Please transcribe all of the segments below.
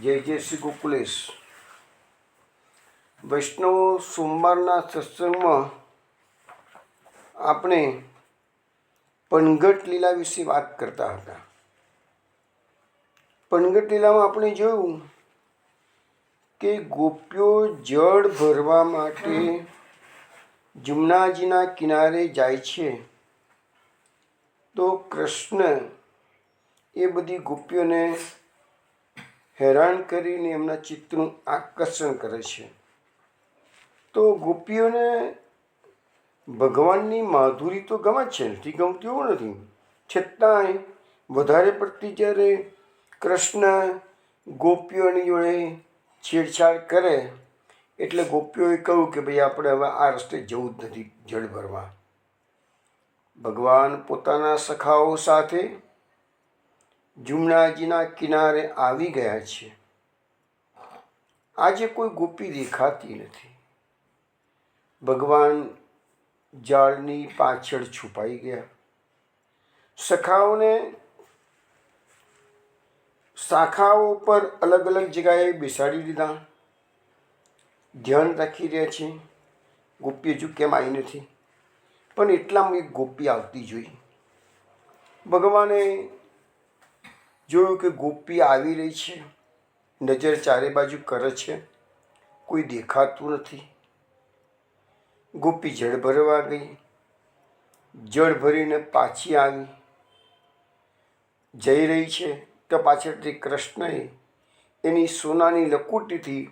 જય જય શ્રી ગોકુલેશ. વૈષ્ણવો, સોમવારના સત્સંગમાં આપણે પનઘટ લીલા વિશે વાત કરતા હતા. પનઘટ લીલામાં આપણે જોયું કે ગોપીઓ જળ ભરવા માટે જમુનાજીના કિનારે જાય છે, તો કૃષ્ણ એ બધી ગોપીઓને હેરાન કરીને એમના ચિત્તનું આકર્ષણ કરે છે. તો ગોપીઓને ભગવાનની માધુરી તો ગમે છે, નથી ગમતી એવું નથી, છતાંય વધારે પડતી જ્યારે કૃષ્ણ ગોપીઓની જોડે છેડછાડ કરે એટલે ગોપીઓએ કહ્યું કે ભાઈ આપણે હવે આ રસ્તે જવું જ નથી જળ ભરવા. ભગવાન પોતાના સખાઓ સાથે જમુનાજીના કિનારે આવી ગયા છે. આજે કોઈ ગોપી દેખાતી નથી. ભગવાન ઝાડની પાછળ છુપાઈ ગયા. સખાઓને શાખાઓ પર અલગ અલગ જગ્યાએ બેસાડી દીધા. ધ્યાન રાખી રહ્યા છે ગોપી હજુ કેમ આવી નથી. પણ એટલામાં એક ગોપી આવતી જોઈ. ભગવાને જોયું કે ગોપી આવી રહી છે, નજર ચારે બાજુ કરે છે, કોઈ દેખાતું નથી. ગોપી જળ ભરવા ગઈ. જળ ભરીને પાછી આવી. જઈ રહી છે તો પાછળથી કૃષ્ણએ એની સોનાની લકુટીથી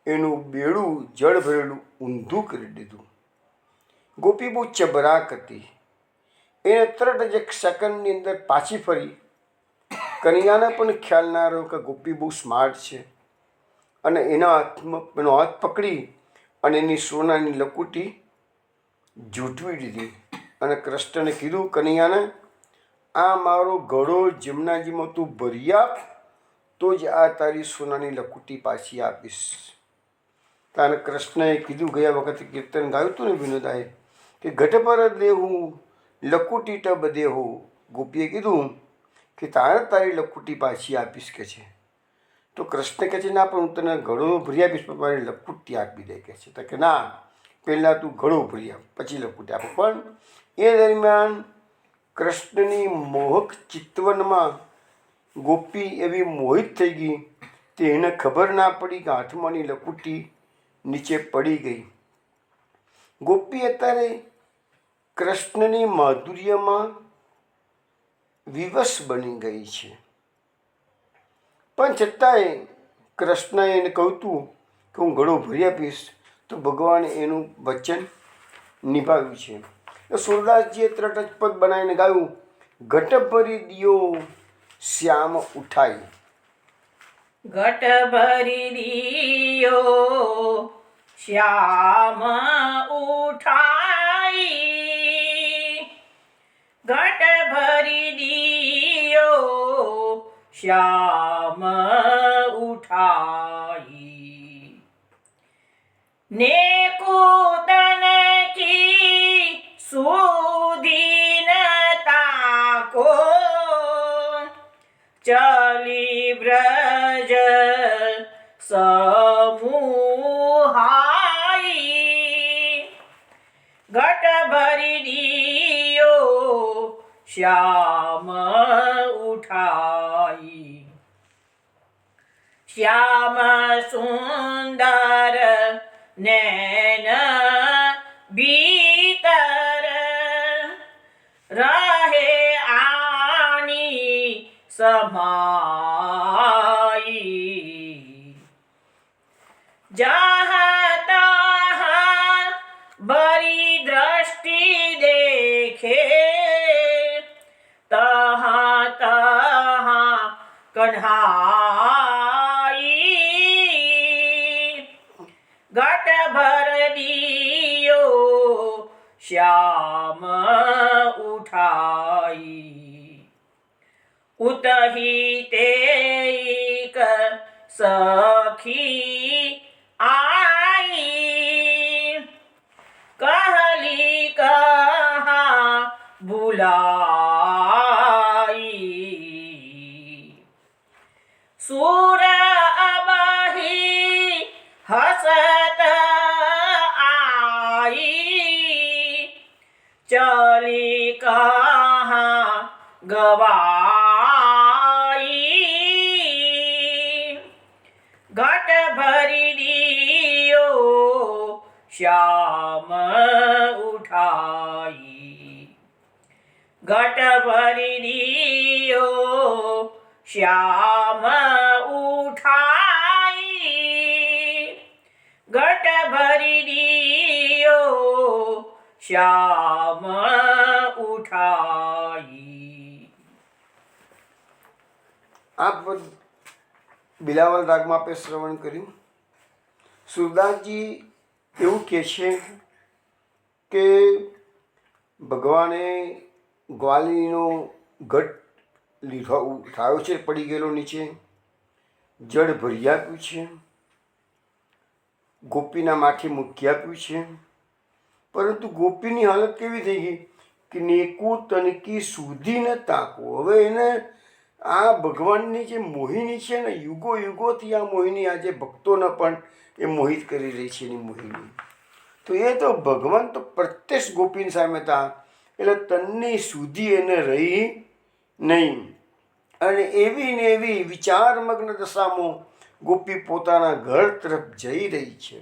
એનું બેડું જળ ભરેલું ઊંધું કરી દીધું. ગોપી બહુ ચબરાક હતી. એને તરત જ એક સેકન્ડની અંદર પાછી ફરી. કનૈયાને પણ ખ્યાલ ના રહ્યો કે ગોપી બહુ સ્માર્ટ છે, અને એના એનો હાથ પકડી અને એની સોનાની લકુટી જૂટવી દીધી. અને કૃષ્ણને કીધું, કનૈયાને આ મારો ઘડો જમુનાજીમાં તું ભરી આપ, તો જ આ તારી સોનાની લકુટી પાછી આપીશ. તારે કૃષ્ણએ કીધું, ગયા વખતે કીર્તન ગાયું હતું ને વિનોદાએ, કે ઘટ પર દેહું લકુટી ટબ દેહો. ગોપીએ કીધું કે તારે તારી લકુટી પાછી આપીશ કે છે. તો કૃષ્ણ કહે છે, ના પણ હું તને ઘડો ભરી આપીશ, પણ મારી લકુટી આપી દે કે છે. તો કે ના, પહેલાં તું ઘડો ભરી આપ, પછી લકુટી આપો. પણ એ દરમિયાન કૃષ્ણની મોહક ચિતવનમાં ગોપી એવી મોહિત થઈ ગઈ તે એને ખબર ના પડી કે હાથમાંની લકુટી નીચે પડી ગઈ. ગોપી અત્યારે કૃષ્ણની માધુર્યમાં વિવશ બની ગઈ છે. પણ છતાંય કૃષ્ણએ એને કહ્યું હતું કે હું ઘડો ભરી આપીશ, તો ભગવાને એનું વચન નિભાવ્યું છે. તો સુરદાસજીએ તરત જ પગ બનાવીને ગાયું, ઘટ ભરી દિયો શ્યામ ઉઠાઈ. ઘટ ભરી દિયો શ્યામ ઉઠાઈ. ઘટ ભરી દિયો શ્યામ ઉઠાઈ. ને કૂતન કી સુધીન તાકો ચલી વ્રજ સમૂહાઈ. ઘટ ભરી દિયો શ્યામ ઉઠાઈ. શ્યામ સુંદર નૈન ભીતર રહે આની સમાઈ. જहाँ तहाँ बड़ी दृष्टि देखे, तहाँ तहाँ कन्हाई. घट भर दियो श्याम उठाई. उतही तेक सखी आई. कहली कहाँ बुलाई. सूर ઘટ ભરી દિયો શ્યામ ઉઠાઈ ઘટ ભરી દિયો શ્યામ ઉઠાઈ. આ પદ બિલાવલ રાગમાં આપણે શ્રવણ કર્યું. સુરદાસજી એવું કહે છે કે ભગવાને ગ્વાલીનો ઘટ લીધો ઉઠાવ્યો છે, પડી ગયેલો નીચે, જળ ભરી આપ્યું છે, ગોપીના માથે મૂકી આપ્યું છે, પરંતુ ગોપીની હાલત કેવી થઈ ગઈ કે નેકું તનકી સુધી ન તાકો. હવે એને આ ભગવાનની જે મોહિની છે ને, યુગો યુગોથી આ મોહિની આજે ભક્તોને પણ એ મોહિત કરી રહી છે. એની મોહિની તો એ તો ભગવાન તો પ્રત્યક્ષ ગોપીની સામે હતા, એટલે તન્ની સુધી એને રહી નહીં. અને એવી ને એવી વિચારમગ્ન દશામાં ગોપી પોતાના ઘર તરફ જઈ રહી છે.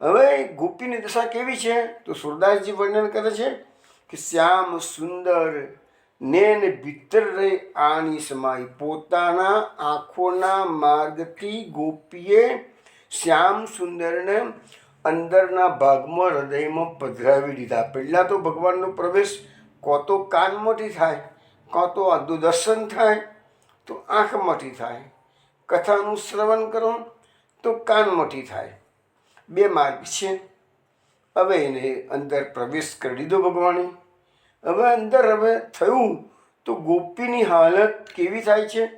હવે ગોપીની દશા કેવી છે તો સુરદાસજી વર્ણન કરે છે કે શ્યામ સુંદર નેન ભીતર રહી આની સમાઈ. પોતાના આંખોના માર્ગથી ગોપીએ શ્યામ સુંદરને અંદરના ભાગમાં હૃદયમાં પધરાવી દીધા. પહેલાં તો ભગવાનનો પ્રવેશ કાં તો કાનમાંથી થાય, કાં તો દર્શન થાય તો આંખમાંથી થાય, કથાનું શ્રવણ કરો તો કાનમાંથી થાય, બે માર્ગ છે. હવે એને અંદર પ્રવેશ કરી દીધો ભગવાને. હવે અંદર હવે થયું તો ગોપીની હાલત કેવી થાય છે?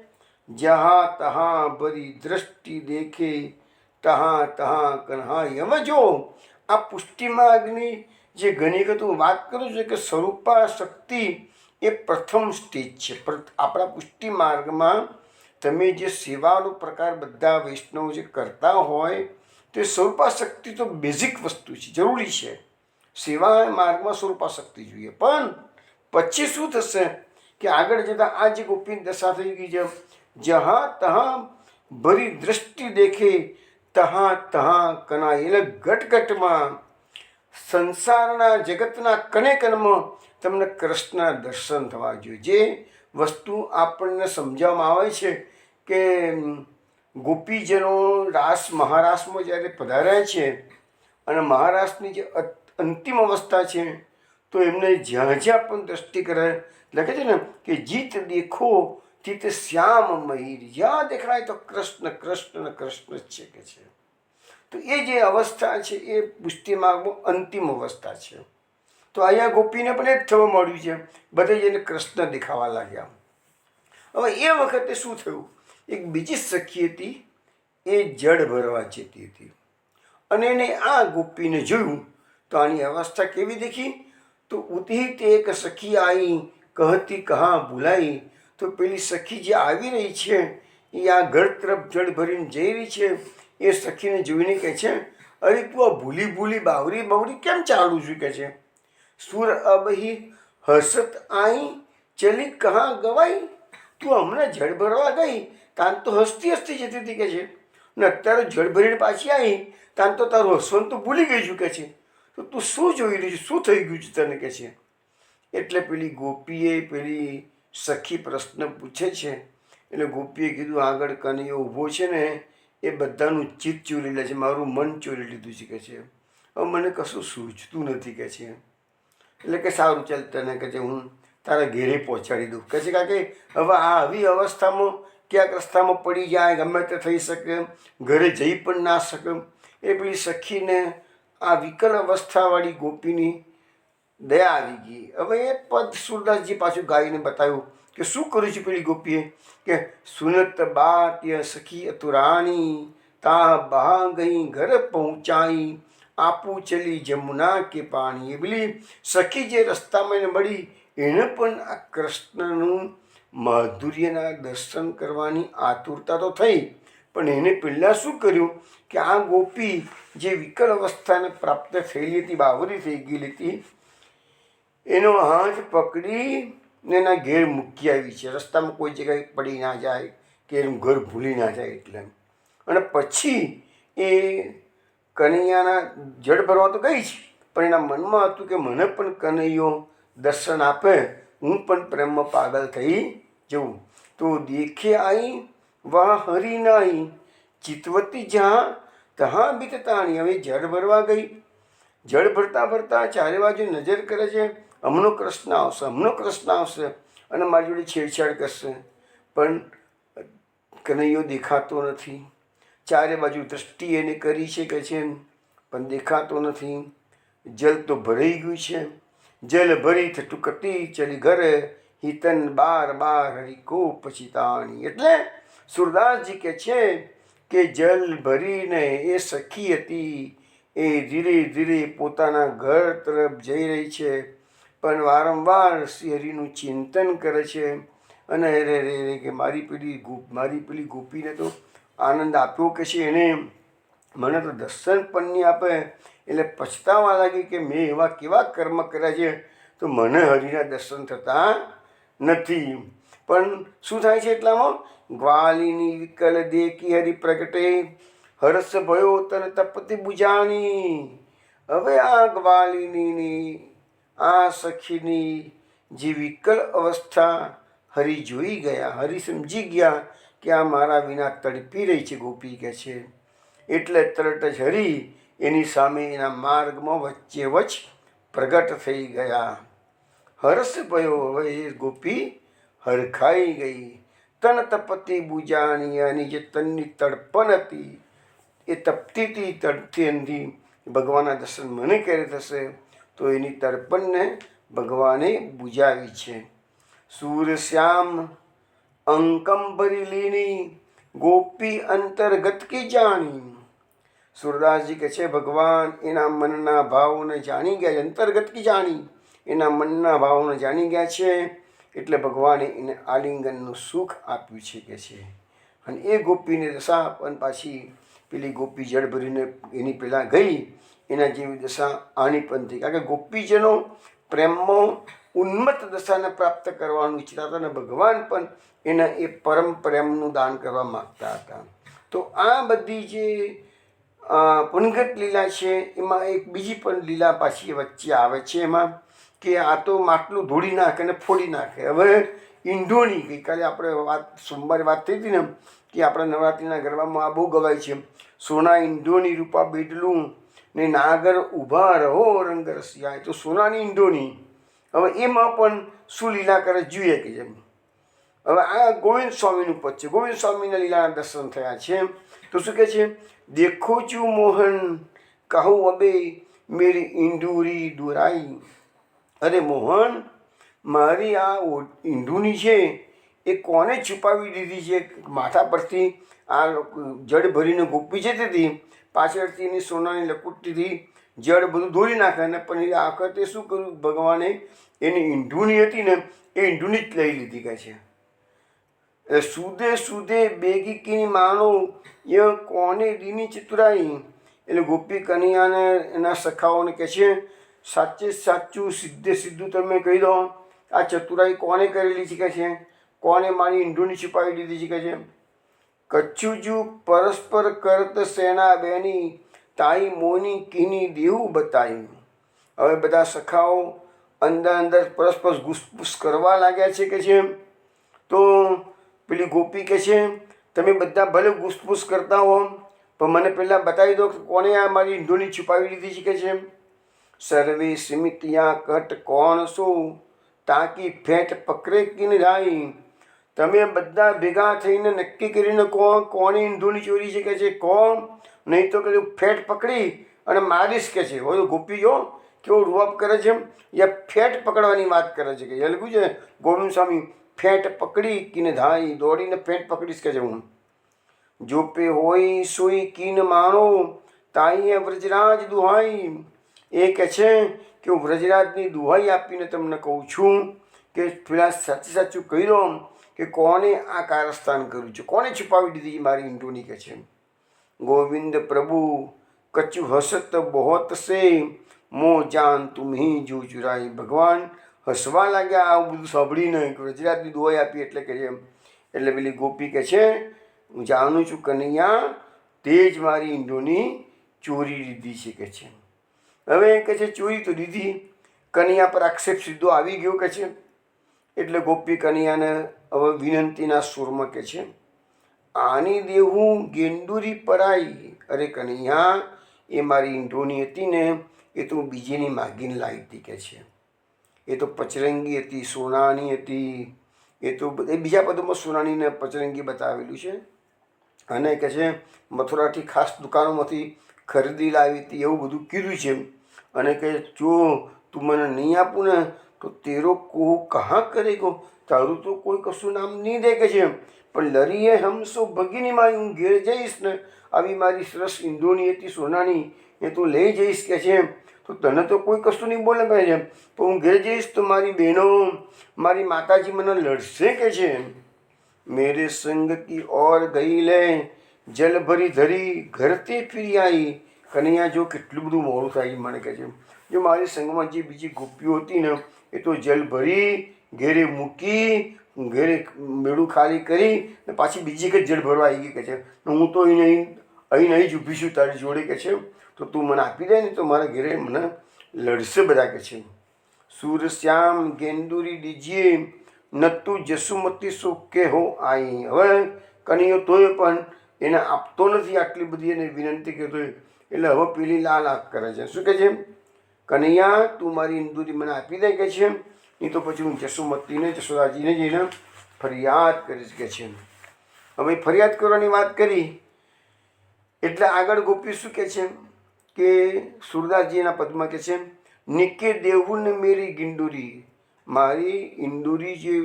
જहाँ તहाँ ભરી દ્રષ્ટિ દેખે તहाँ તहाँ કન્હાઈ. હવે જો આ પુષ્ટિ માર્ગની જે ઘણી વખત હું વાત કરું છું કે સ્વરૂપા શક્તિ એ પ્રથમ સ્ટેજ છે. આપણા પુષ્ટિ માર્ગમાં તમે જે સેવાનો પ્રકાર બધા વૈષ્ણવ જે કરતા હોય તે સ્વરૂપા શક્તિ તો બેઝિક વસ્તુ છે, જરૂરી છે. સેવા માર્ગમાં સ્વરૂપા શક્તિ જોઈએ. પણ પછી શું થશે કે આગળ જતાં આ જે ગોપીની દશા થઈ ગઈ છે, જहाँ તहाँ ભરી દ્રષ્ટિ દેખે તहाँ તहाँ કનાઈ. એટલે ઘટઘટમાં સંસારના જગતના કને કણમાં તમને કૃષ્ણના દર્શન થવા જોઈએ. જે વસ્તુ આપણને સમજાવવામાં આવે છે કે ગોપીજનો રાસ મહારાસમાં જ્યારે પધાર્યા છે અને મહારાસની જે અંતિમ અવસ્થા છે તો એમને જ્યાં જ્યાં પણ દ્રષ્ટિ કરે લખે છે ને કે જીત દેખો ચિત્ત શ્યામ મહીર. જ્યાં દેખાય તો કૃષ્ણ કૃષ્ણ કૃષ્ણ જ છે કે છે. તો એ જે અવસ્થા છે એ પુષ્ટિ માર્ગમાં અંતિમ અવસ્થા છે. તો અહીંયા ગોપીને પણ એ જ થવા મળ્યું છે, બધે જઈને કૃષ્ણ દેખાવા લાગ્યા. હવે એ વખતે શું થયું, એક બીજી સખી હતી, એ જળ ભરવા જતી હતી અને એને આ ગોપીને જોયું તો આની અવસ્થા કેવી દેખી તો ઉતી તે એક સખી આવી કહતી કहाँ ભૂલાઈ. તો પેલી સખી જે આવી રહી છે એ આ ઘર તરફ જળ ભરીને જઈ રહી છે. એ સખીને જોઈને કહે છે, અરે તું આ ભૂલી ભૂલી બાવરી બાવરી કેમ ચાલુ છું કે છે. સુર અબહી હસત આઈ ચલી કहाँ ગવાઈ. તું હમણાં જળ ભરવા ગઈ તાન તો હસતી હસતી જતી હતી કે છે, ને અત્યારે જળ ભરીને પાછી આવી તાન તો તારું હસવાનું તો ભૂલી ગઈ છું કે છે. તો તું શું જોઈ રહી છે, શું થઈ ગયું છે તને કે છે. એટલે પેલી ગોપીએ પેલી સખી પ્રશ્ન પૂછે છે. એટલે ગોપીએ કીધું આગળ કનૈયો ઊભો છે ને એ બધાનું ચિત્ત ચોરી લે છે, મારું મન ચોરી લીધું છે કે છે. હવે મને કશું સૂઝતું નથી કે છે. એટલે કે સારું ચાલ તને કે છે હું તારા ઘેરે પહોંચાડી દઉં કે છે. કારણ કે હવે આ આવી અવસ્થામાં ક્યાંક રસ્તામાં પડી જાય, ગમે તે થઈ શકે, ઘરે જઈ પણ ના શકે. એ પેલી સખીને આ વિકલ અવસ્થાવાળી ગોપીની દયા આવી ગઈ. હવે એ પદ સુરદાસજી પાછું ગાઈને બતાવ્યું કે શું કર્યું છે પેલી ગોપીએ કે સુનત બાત્ય સખી અતુરાણી તાહ બહા ગઈ ઘર પહોંચાઈ આપું ચલી જમુના કે પાણી. એ પેલી સખી જે રસ્તામાં એને મળી એને પણ આ કૃષ્ણનું માધુર્યના દર્શન કરવાની આતુરતા તો થઈ, પણ એને પહેલાં શું કર્યું કે આ ગોપી જે વિકલ અવસ્થાને પ્રાપ્ત થયેલી હતી, બાવરી થઈ ગયેલી હતી, એનો હાથ પકડી ને એના ઘેર મૂકી આવી છે. રસ્તામાં કોઈ જગ્યાએ પડી ના જાય કે એનું ઘર ભૂલી ના જાય એટલે. અને પછી એ કનૈયાના જળ ભરવા તો ગઈ છે, પણ એના મનમાં હતું કે મને પણ કનૈયો દર્શન આપે હું પણ પ્રેમમાં પાગલ થઈ જઉં. તો દેખે આઈ વાહ હરી નાઈ, ચિતવતી જ્યાં તહાં બીતતાણી. હવે જળ ભરવા ગઈ, જળ ભરતા ભરતા ચારે બાજુ નજર કરે છે, હમણો કૃષ્ણ આવશે, હમણો કૃષ્ણ આવશે અને મારી જોડે છેડછાડ કરશે, પણ કનૈયો દેખાતો નથી. ચારે બાજુ દ્રષ્ટિ એને કરી છે કે છે, પણ દેખાતો નથી. જલ તો ભરાઈ ગયું છે. જલ ભરી થટુકતી ચલી ઘરે, હિતન બાર બાર હરિકો પછી તાણી. એટલે સુરદાસજી કે છે કે જલ ભરીને એ સખી હતી, એ ધીરે ધીરે પોતાના ઘર તરફ જઈ રહી છે, પણ વારંવાર શ્રી હરિનું ચિંતન કરે છે. અને રે રે રે કે મારી પેલી ગોપીને તો આનંદ આપ્યો કે છે એને, મને તો દર્શન પણ નહીં આપે. એટલે પછતાવા લાગી કે મેં એવા કેવા કર્મ કર્યા છે તો મને હરિના દર્શન થતા નથી. પણ શું થાય છે એટલામાં, ગ્વાલિની વિકલ દેખી હરિ પ્રગટે, હર્ષ ભયો તન તપતિ બુજાણી. હવે આ ગ્વાલિનીની, આ સખીની જે વિકલ અવસ્થા હરિ જોઈ ગયા, હરિ સમજી ગયા કે આ મારા વિના તડપી રહી છે ગોપી કે છે. એટલે તરત જ હરિ એની સામે એના માર્ગમાં વચ્ચે વચ્ચ પ્રગટ થઈ ગયા. હર્ષ ભયો, હવે એ ગોપી હરખાઈ ગઈ. તન તપતી બુજાણી, અને જે તનની તડપણ હતી એ તપતી હતી, તડતી હતી. ભગવાનના દર્શન મને ક્યારે થશે? તો એની તડપણને ભગવાને બુજાવી છે. સૂરશ્યામ અંકમ ભરી લીની, ગોપી અંતર્ગત કી જાણી. સુરદાસજી કહે છે ભગવાન એના મનના ભાવને જાણી ગયા, અંતર્ગત કી જાણી, એના મનના ભાવને જાણી ગયા છે. એટલે ભગવાને એને આલિંગનનું સુખ આપ્યું છે કે છે. અને એ ગોપીને દશા પણ પાછી પેલી ગોપી જળ ભરીને એની પહેલાં ગઈ, એના જેવી દશા આની પણ થઈ. કારણ કે ગોપીજનો પ્રેમમાં ઉન્મત્ત દશાને પ્રાપ્ત કરવાનું ઈચ્છતા હતા અને ભગવાન પણ એના એ પરમ પ્રેમનું દાન કરવા માગતા હતા. તો આ બધી જે પુનગત લીલા છે એમાં એક બીજી પણ લીલા પાછી વચ્ચે આવે છે એમાં, કે આ તો માટલું ધોળી નાખે અને ફોડી નાખે. હવે ઈંઢોણી, ગઈકાલે આપણે સોમવારે વાત થઈ હતી ને કે આપણા નવરાત્રિના ગરબામાં આ બહુ ગવાય છે, સોના ઈંઢોણી રૂપા બેડલું ને નાગર ઊભા રહો રંગ રસિયા. તો સોનાની ઈંઢોણી. હવે એમાં પણ શું લીલા કરે જોઈએ કે જેમ. હવે આ ગોવિંદ સ્વામીનું પદ છે. ગોવિંદ સ્વામીના લીલાના દર્શન થયા છે. તો શું કહે છે, દેખો છું મોહન કહું અબે મેરી ઈંડુરી દુરાઈ. અરે મોહન, મારી આ ઈંડુની છે એ કોને છુપાવી દીધી છે માથા પરથી? આ જળ ભરીને ગોપી જતી હતી, પાછળથી એની સોનાની લકુટીથી જળ બધું ધોરી નાખે. અને પણ એ આખતે શું કર્યું ભગવાને, એની ઈંઢુની હતી ને એ ઈંઢુની જ લઈ લીધી કહે છે. સુદે સુદે બેગી કીની માનો, એ કોને દીની ચતુરાઈ. એટલે ગોપી કનૈયાને એના સખાઓને કહે છે, સાચે સાચું સીધે સીધું તમે કહી દો, આ ચતુરાઈ કોને કરેલી છે કે છે? કોને મારી ઈંઢુની છુપાવી દીધી છે કે છે? કચ્છુજુ પરસ્પર કરત સેના બેની, તાઈ મોની કીની દેવું બતાવી. હવે બધા સખાઓ અંદર અંદર પરસ્પર ઘૂસપૂસ કરવા લાગ્યા છે કે છે. તો પેલી ગોપી કહે છે, તમે બધા ભલે ઘૂસપૂસ કરતા હો, પણ મને પહેલાં બતાવી દો કે કોને આ મારી ઈંઢોની છુપાવી દીધી છે કે છે. સર્વે સિમિતિયા કટ કોણ શું, તાકી ફેટ પકડે કિન રાઈ. તમે બધા ભેગા થઈને નક્કી કરીને કોને ઈંઢોની ચોરી છે કે છે કોણ, નહીં તો કે ફેટ પકડી અને મારીશ કે છે. હવે ગોપી જો કેવો રૂઆબ કરે છે, યા ફેટ પકડવાની વાત કરે છે કે એ લખ્યું છે ગોવિંદ સ્વામી, ફેટ પકડી કિન ધાઈ, દોડીને ફેટ પકડીશ કે છે હું. જો પે હોય સોઈ કિન માનો, તાઈ વ્રજરાજ દુહાઈ. એ કહે છે કે હું વ્રજરાજની દુહાઈ આપીને તમને કહું છું કે પેલા સાચું સાચું કહી દો કે કોને આ કારસ્થાન કર્યું છે, કોને છુપાવી દીધી મારી ઈંટોની કે છે. ગોવિંદ પ્રભુ કચ્છું હસત બહોત સે, મો જાન તુમ હી જો ચુરાઈ. ભગવાન હસવા લાગ્યા આ બધું સાંભળીને, વ્રજરાજની દુહાઈ આપી એટલે કે છે. એટલે પેલી ગોપી કહે છે, હું જાણું છું કનૈયા તે જ મારી ઈંઢોની ચોરી લીધી છે કે છે. હવે કહે છે ચોરી તો દીધી, કનૈયા પર આક્ષેપ સીધો આવી ગયો કે છે. એટલે ગોપી કનૈયાને હવે વિનંતીના સૂરમાં કહે છે, આની દેવું ગેંડુરી પરાઈ. અરે કનૈયા, એ મારી ઈંઢોની હતી ને, એ તો બીજીની માગીને લાવી હતી કે છે. એ તો પચરંગી હતી, સોનાની હતી. એ તો એ બીજા પદોમાં સોનાની ને પચરંગી બતાવેલું છે. અને કહે છે મથુરાથી ખાસ દુકાનોમાંથી ખરીદી લાવી હતી એવું બધું કીધું છે. અને કે જો તું મને નહીં આપું ને તો તેરો કોહ કहाँ કરેગો, તારું તો કોઈ કશું નામ નહીં દે કે છે. પણ લરીએ હમસો ભગીની મારી, હું ઘેર જઈશ ને આવી મારી સરસ ઈંધોની હતી સોનાની એ તું લઈ જઈશ કે છે. તો તને તો કોઈ કશું નહીં બોલે કહે છે, પણ હું ઘેર જઈશ તો મારી બહેનો મારી માતાજી મને લડશે કે છે. મેરે સંગ કી ઓર ગઈ લે જલ ભરી ધરી ઘરતે ફરી આવી. કનૈયા જો કેટલું બધું મોડું થાય મને કહે છે, જો મારી સંગમાં જે બીજી ગોપીઓ હતી ને એ તો જલ ભરી ઘેરે મૂકી, ઘેરે મેળું ખાલી કરી ને પાછી બીજી કંઈ જળ ભરવા આવી ગઈ કે છે. હું તો અહીં જ ઊભી છું તારી જોડે કે છે. તો તું મને આપી દે ને તો મારા ઘેરે મને લડશે બધા કે છે. સૂરશ્યામ ગેંદુરી દીજીએ નતું જસુમતી સો કે હો આઈ. હવે કનૈયો તોય પણ એને આપતો નથી, આટલી બધી એને વિનંતી કરતો. એટલે હવે પેલી લાલ આંખ કરે છે. શું કહે છે, કનૈયા તું મારી ઇન્દુરી મને આપી દે કે છે, નહીં તો પછી હું જસુમતીને જશોદાજીને જઈને ફરિયાદ કરીશ કે છે. હવે ફરિયાદ કરવાની વાત કરી એટલે આગળ ગોપી શું કહે છે કે સુરદાસજીના પદમાં કહે છે, નિકે દેવું ને મેરી ગિંડુરી, મારી ઇન્દુરી જે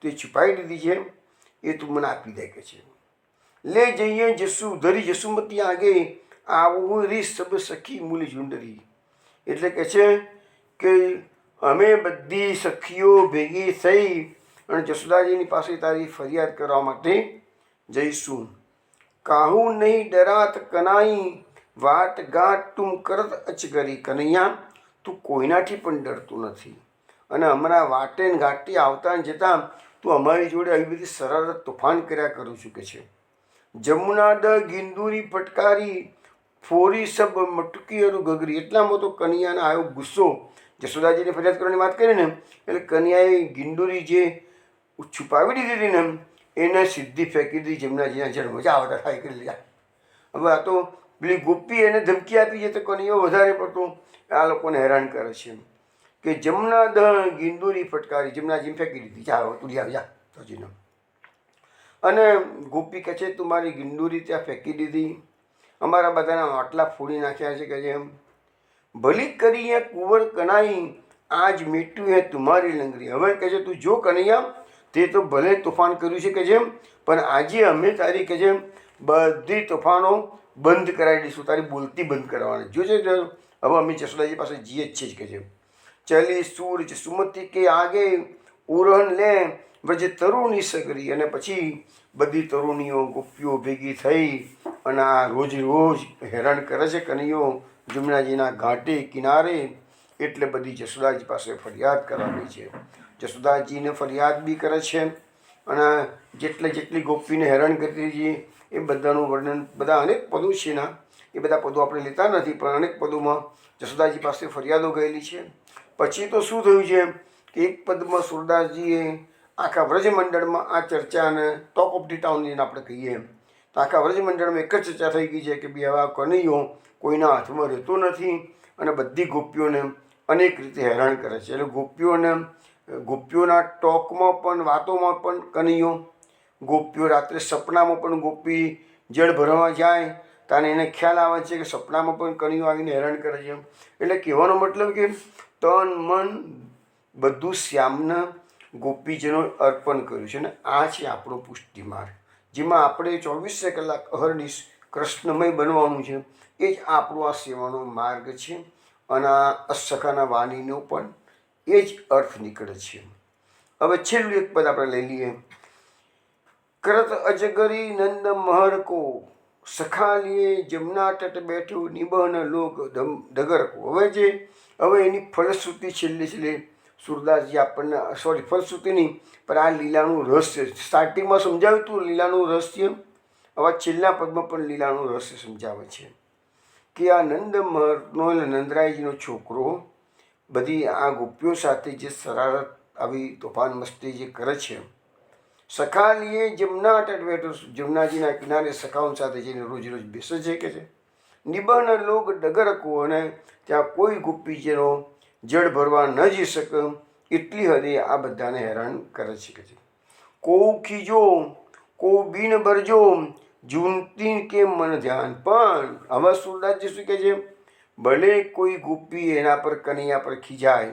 તે છુપાઈ દીધી છે એ તું મને આપી દે કે છે. લે જઈએ જસુ ધરી જસુમતી આગે આવું રી સબ સખી મૂલી ઝુંડરી. એટલે કહે છે કે અમે બધી સખીઓ ભેગી થઈ અને જસોદાજીની પાસે તારી ફરિયાદ કરવા માટે જઈશું. કાહું નહીં ડરાત કનાઈ વાટ ગાંઠ તું કરત અચગરી. કનૈયા તું કોઈનાથી પણ ડરતું નથી અને હમણાં વાટે ને ઘાટી આવતા ને જતાં તું અમારી જોડે આવી બધી શરારત તોફાન કર્યા કરું છું કે છે. જમુના દ ગિંદુરી ફટકારી ફોરી સબ મટકી અરુ ગગરી. એટલામાં તો કનૈયાને આવ્યો ગુસ્સો. જશોદાજીને ફરિયાદ કરવાની વાત કરી ને એટલે કનૈયાએ ગિંદુરી જે છુપાવી દીધી હતી ને એને સીધી ફેંકી દીધી જમુનાજીના જળ. મજા આવતા થાય કરી લીધા. હવે આ તો પેલી ગોપી એને ધમકી આપી છે તો કનૈયો વધારે પડતો આ લોકોને હેરાન કરે છે કે જમના દ ગિંદુરી ફટકારી, જમનાજીને ફેંકી દીધી. જા તું જા જા તોજીને. અને ગોપી કહે છે તું મારી ગિંદુરી ત્યાં ફેંકી દીધી, અમારા બધાના માટલા ફોડી નાખ્યા છે કે જેમ. ભલી કરી હે કુંવર કનાઈ આજ મીઠું હે તુમારી લંગરી. હવે કહે છે તું જો કનૈયા તે તો ભલે તોફાન કર્યું છે કે જેમ, પણ આજે અમે તારી કે જેમ બધી તોફાનો બંધ કરાવી દઈશું, તારી બોલતી બંધ કરવાની. જોજે હવે અમે જશોદાજી પાસે જઈએ જ છે કે જેમ. ચલી સૂરજ સુમતી કે આગે ઉરહન લે વજે તરુણી સગરી. અને પછી બધી તરુણીઓ ગોપીઓ ભેગી થઈ અને આ રોજ રોજ હેરાન કરે છે કનૈયો જમુનાજીના ઘાટે કિનારે. એટલે બધી જશોદાજી પાસે ફરિયાદ કરાવી છે. જશોદાજીને ફરિયાદ બી કરે છે અને જેટલી ગોપીને હેરાન કરતી હતી એ બધાનું વર્ણન બધા અનેક પદો છે ના, એ બધા પદો આપણે લેતા નથી પણ અનેક પદોમાં જશોદાજી પાસે ફરિયાદો ગયેલી છે. પછી તો શું થયું છે કે એક પદમાં સુરદાસજીએ આખા વ્રજમંડળમાં આ ચર્ચાને ટોપ ઓફ ધી ટાઉન જેને આપણે કહીએ તો આખા વ્રજમંડળમાં એક જ ચર્ચા થઈ ગઈ છે કે ભાઈ હવે આ કનૈયો કોઈના હાથમાં રહેતો નથી અને બધી ગોપીઓને અનેક રીતે હેરાન કરે છે. એટલે ગોપીઓના ટોકમાં પણ વાતોમાં પણ કનૈયો, ગોપીઓ રાત્રે સપનામાં પણ ગોપી જળ ભરવા જાય તાને એને ખ્યાલ આવે છે કે સપનામાં પણ કનૈયો આવીને હેરાન કરે છે. એટલે કહેવાનો મતલબ કે તન મન બધું શ્યામના ગોપીજનો અર્પણ કર્યું છે. ને આ છે આપણો પુષ્ટિ માર્ગ, જેમાં આપણે 24 કલાક અહર્નિશ કૃષ્ણમય બનવાનું છે. એ જ આપણો આ સેવાનો માર્ગ છે અને આ અસખાના વાણીનો પણ એ જ અર્થ નીકળે છે. હવે છેલ્લું એક પદ આપણે લઈ લઈએ. કરત અજગરી નંદ મહર કો સખા લીએ જમના તટ બેઠું નિબહન લોક ડગર કો. હવે એની ફલશ્રુતિ છેલ્લે સુરદાસજી આપણને ફલશ્રુતિ નહીં પણ આ લીલાનું રહસ્ય સ્ટાર્ટિંગમાં સમજાવ્યું હતું લીલાનું રહસ્ય. હવે છેલ્લા પદમાં પણ લીલાનું રહસ્ય સમજાવે છે કે આ નંદ મહરનો નંદરાયજીનો છોકરો બધી આ ગોપીઓ સાથે જે શરારત આવી તોફાન મસ્તી જે કરે છે. સખા લીએ જમના તટ બેઠો, જમનાજીના કિનારે સખાઓ સાથે જઈને રોજ રોજ બેસે છે કે છે. નિબન લોક ડગર કો, અને ત્યાં કોઈ ગોપીજનો જળ ભરવા ન જઈ શકે એટલી હદે આ બધાને હેરાન કરે છે કે છે. કો ખીજો કો બીન બરજો જૂનતી કે મન ધ્યાન. પણ હવે સુરદાસજી શું કહે છે, ભલે કોઈ ગોપી એના પર કનૈયા પર ખીજાય,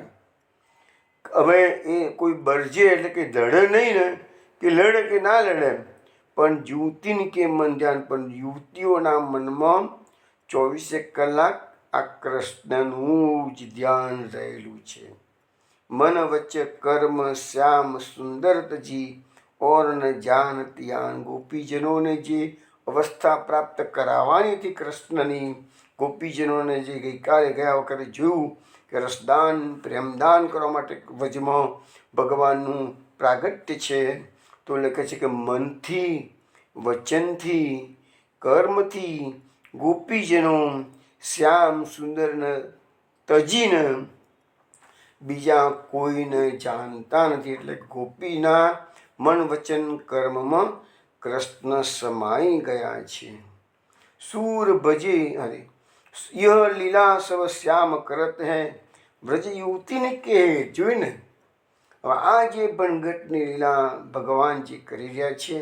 હવે એ કોઈ બરજે એટલે કે ધડે નહીં ને, કે લડે કે ના લડે, પણ યુવતીન કે મન ધ્યાન, પણ યુવતીઓના મનમાં 24 કલાક આ કૃષ્ણનું જ ધ્યાન રહેલું છે. મન વચ્ચે કર્મ શ્યામ સુંદર તજી ઓર ન જાન તિયાન. ગોપીજનોને જે અવસ્થા પ્રાપ્ત કરાવવાની હતી કૃષ્ણની, ગોપીજનોને જે ગઈકાલે ગયા વખતે જોયું કે રસદાન પ્રેમદાન કરવા માટે વજમાં ભગવાનનું પ્રાગટ્ય છે, તો લખે છે કે મનથી વચનથી કર્મથી ગોપીજનો શ્યામ સુંદરને તજીને બીજા કોઈને જાણતા નથી. એટલે ગોપીના મન વચન કર્મમાં કૃષ્ણ સમાઈ ગયા છે. સૂર ભજે અરે યહ લીલા સબ શ્યામ કરત હૈ વ્રજ યુવતીને કે. જોઈને હવે આ જે બનગટની લીલા ભગવાન જે કરી રહ્યા છે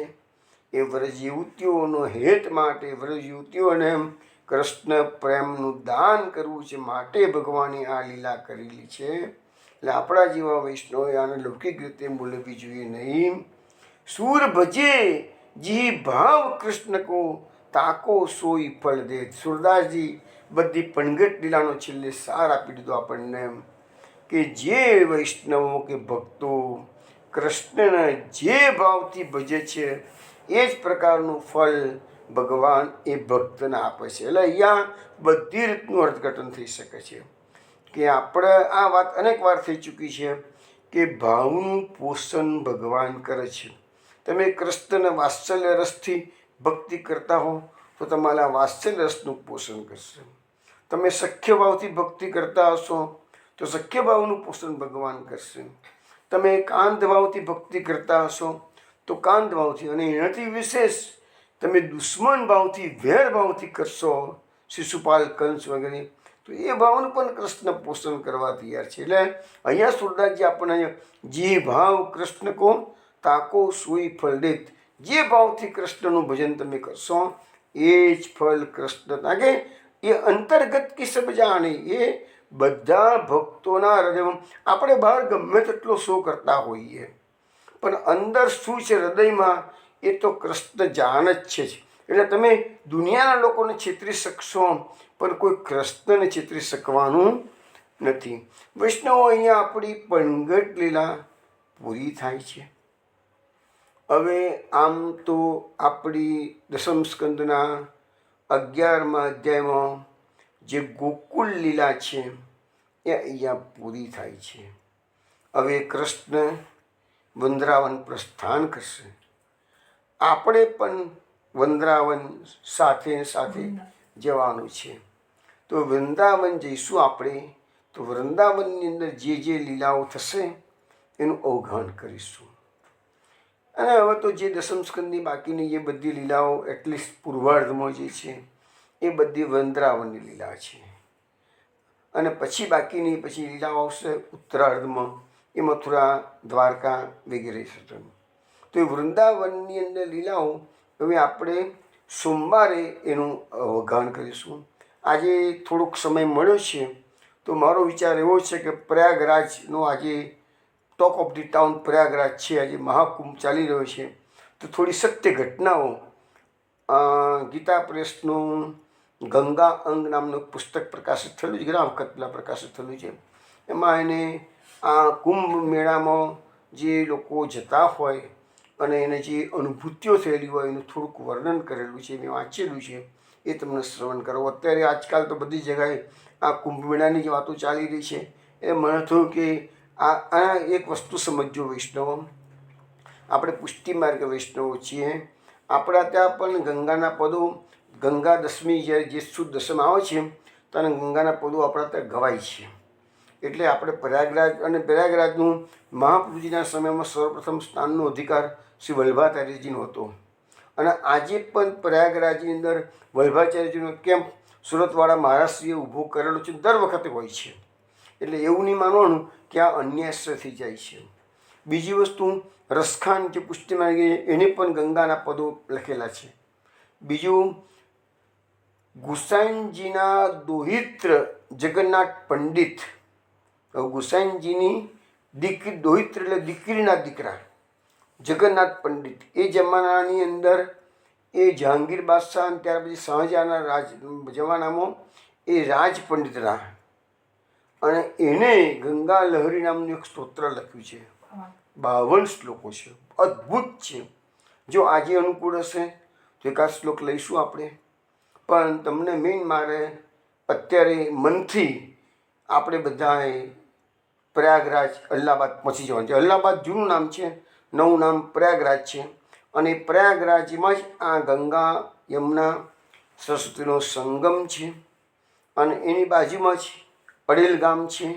એ વ્રજ યુવતીઓનો હેત માટે, વ્રજ યુવતીઓને કૃષ્ણ પ્રેમનું દાન કરવું છે માટે ભગવાને આ લીલા કરેલી છે. એટલે આપણા જેવા વૈષ્ણવે આને લૌકિક રીતે બોલવી જોઈએ નહીં. સૂર ભજે જી ભાવ કૃષ્ણ કો તાકો સોઈ ફળ દે. સુરદાસજી બધી પણગટ લીલાનો છેલ્લે સાર આપી દીધો આપણને કે જે વૈષ્ણવો કે ભક્તો કૃષ્ણને જે ભાવથી ભજે છે એ જ પ્રકારનું ફળ ભગવાન એ ભક્તને આપે છે. એટલે અહીંયા બધી રીતનું અર્થઘટન થઈ શકે છે કે આપણે આ વાત અનેક વાર થઈ ચૂકી છે કે ભાવનું પોષણ ભગવાન કરે છે. તમે કૃષ્ણને વાત્સલ્ય રસથી ભક્તિ કરતા હો તો તમારા વાત્સલ્ય રસનું પોષણ કરશે. તમે સખ્ય ભાવથી ભક્તિ કરતા હશો તો સખ્ય ભાવનું પોષણ ભગવાન કરશે. તમે કાંત ભાવથી ભક્તિ કરતા હશો તો કાંત ભાવથી, અને એનાથી વિશેષ તમે દુશ્મન ભાવથી વેર ભાવથી કરશો, શિશુપાલ કંસ વગેરે, તો એ ભાવનું પણ કૃષ્ણ પોષણ કરવા તૈયાર છે. એટલે અહીંયા સુરદાસજી આપણને જે ભાવ કૃષ્ણ કો તાકો સુઈ ફળ દેત, જે ભાવથી કૃષ્ણનું ભજન તમે કરશો એ જ ફળ કૃષ્ણ તાકે એ અંતર્ગત કી સબ જાણે. એ બધા ભક્તોના હૃદયમાં આપણે બહાર ગમે તેટલો શો કરતા હોઈએ પણ અંદર શું છે હૃદયમાં એ તો કૃષ્ણ જાણ જ છે. એટલે તમે દુનિયાના લોકોને છેતરી શકશો પણ કોઈ કૃષ્ણને છેતરી શકવાનું નથી. વૈષ્ણવો અહીંયા આપણી પણગટ લીલા પૂરી થાય છે. હવે આમ તો આપણી દશમ સ્કંદના 11મા અધ્યાયમાં જે ગોકુળ લીલા છે એ અહીંયા પૂરી થાય છે. હવે કૃષ્ણ વૃંદાવન પ્રસ્થાન કરશે. આપણે પણ વૃંદાવન સાથે સાથે જવાનું છે. તો વૃંદાવન જઈશું આપણે, તો વૃંદાવનની અંદર જે જે લીલાઓ થશે એનું અવગાહન કરીશું. અને હવે તો જે દશમ સ્કંદની બાકીની જે બધી લીલાઓ એટલીસ્ટ પૂર્વાર્ધમાં જે છે એ બધી વૃંદાવનની લીલા છે. અને પછી બાકીની પછી લીલાઓ આવશે ઉત્તરાર્ધમાં, એ મથુરા દ્વારકા વગેરે છે. તો એ વૃંદાવનની અંદર લીલાઓ હવે આપણે સોમવારે એનું અવગાહન કરીશું. આજે થોડોક સમય મળ્યો છે તો મારો વિચાર એવો છે કે પ્રયાગરાજનો આજે talk of the town Prayagraj છે, આજે મહાકુંભ ચાલી રહ્યો છે, તો થોડી સત્ય ઘટનાઓ ગીતા પ્રેસનું ગંગા અંગ નામનું પુસ્તક પ્રકાશિત થયેલું છે, ઘણા વખત પહેલાં પ્રકાશિત થયેલું છે. એમાં એને આ કુંભ મેળામાં જે લોકો જતા હોય અને એને જે અનુભૂતિઓ થયેલી હોય એનું થોડુંક વર્ણન કરેલું છે, મેં વાંચેલું છે, એ તમને શ્રવણ કરો. અત્યારે આજકાલ તો બધી જગાએ આ કુંભ મેળાની જે વાતો ચાલી રહી છે એ મને થયું કે આ એક વસ્તુ સમજજો વૈષ્ણવો, આપણે પુષ્ટિ માર્ગ વૈષ્ણવો છીએ. આપણા ત્યાં પણ ગંગાના પદો, ગંગા દશમી જ્યારે જે સુદ દશમ આવે છે ત્યારે ગંગાના પદો આપણા ત્યાં ગવાય છે. એટલે આપણે પ્રયાગરાજ અને પ્રયાગરાજનું મહાપ્રભુજીના સમયમાં સર્વપ્રથમ સ્નાનનો અધિકાર શ્રી વલ્ભાચાર્યજીનો હતો. અને આજે પણ પ્રયાગરાજની અંદર વલ્ભાચાર્યજીનો કેમ્પ સુરતવાળા મહારાષ્ટ્રીએ ઊભો કરેલો છે, દર વખતે હોય છે. એટલે એવું નહીં માનવાનું કે આ અન્યાશ્રય થઈ જાય છે. બીજી વસ્તુ, રસખાન જે પુષ્ટિમાં એને પણ ગંગાના પદો લખેલા છે. બીજું, ગુસાઈનજીના દોહિત્ર જગન્નાથ પંડિત, ગુસાઈનજીની દીકરી, દોહિત્ર એટલે દીકરીના દીકરા જગન્નાથ પંડિત, એ જમાનાની અંદર એ જહાંગીર બાદશાહ અને ત્યાર પછી શાહજહાંના જમાનામાં એ રાજ પંડિત રહ્યા. અને એને ગંગા લહરી નામનું એક સ્તોત્ર લખ્યું છે. 52 શ્લોકો છે, અદ્ભુત છે. જો આજે અનુકૂળ હશે તો એકાદ શ્લોક લઈશું આપણે. પણ તમને મેઇન મારે અત્યારે મનથી આપણે બધાએ પ્રયાગરાજ અલ્હાબાદ પહોંચી જવાનું છે. અલ્હાબાદ જૂનું નામ છે, નવું નામ પ્રયાગરાજ છે. અને પ્રયાગરાજમાં જ આ ગંગા યમુના સરસ્વતીનો સંગમ છે. અને એની બાજુમાં જ અડેલ ગામ છે,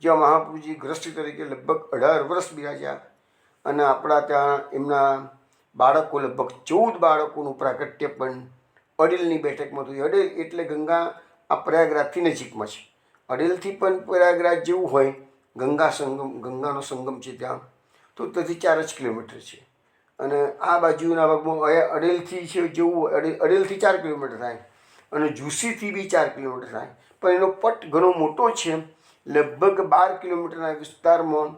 જ્યાં મહાપ્રભુજી ગ્રસ્તી તરીકે લગભગ 18 વર્ષ બિરાજ્યા. અને આપણા ત્યાં એમના બાળકો, લગભગ 14 બાળકોનું પ્રાગટ્ય પણ અડેલની બેઠકમાં થયું. અડેલ એટલે ગંગા આ પ્રયાગરાજથી નજીકમાં છે. અડેલથી પણ પ્રયાગરાજ જેવું હોય, ગંગાનો સંગમ છે ત્યાં, તો ત્યાંથી 4 જ કિલોમીટર છે. અને આ બાજુના ભાગમાં અડેલથી છે જેવું, અડેલથી 4 કિલોમીટર થાય અને ઝુસીથી બી 4 કિલોમીટર થાય. પણ એનો પટ ઘણો મોટો છે. લગભગ 12 કિલોમીટરના વિસ્તારમાં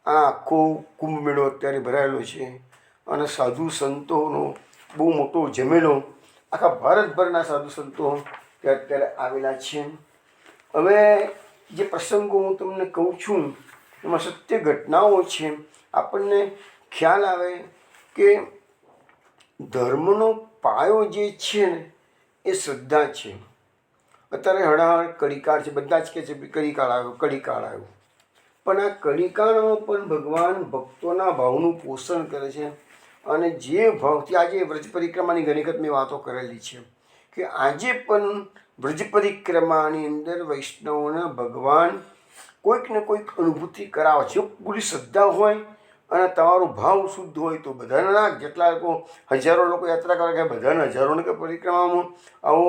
આ આખો કુંભ મેળો અત્યારે ભરાયેલો છે. અને સાધુ સંતોનો બહુ મોટો જમેલો, આખા ભારતભરના સાધુ સંતો ત્યાં અત્યારે આવેલા છે. હવે જે પ્રસંગો હું તમને કહું છું એમાં સત્ય ઘટનાઓ છે. આપણને ખ્યાલ આવે કે ધર્મનો પાયો જે છે ને એ શ્રદ્ધા છે. અત્યારે હળહળ કડીકાળ છે, બધા જ કહે છે કડીકાળ આવ્યો, કડીકાળ આવ્યો. પણ આ કડીકાળમાં પણ ભગવાન ભક્તોના ભાવનું પોષણ કરે છે. અને જે ભાવથી આજે વ્રજ પરિક્રમાની ઘણી વખત મેં વાતો કરેલી છે કે આજે પણ વ્રજ પરિક્રમાની અંદર વૈષ્ણવોને ભગવાન કોઈક ને કોઈક અનુભૂતિ કરાવે છે. પૂરી શ્રદ્ધા હોય અને તમારો ભાવ શુદ્ધ હોય તો બધાના, જેટલા લોકો, હજારો લોકો યાત્રા કરે કે બધાને હજારોને કે પરિક્રમામાં આવો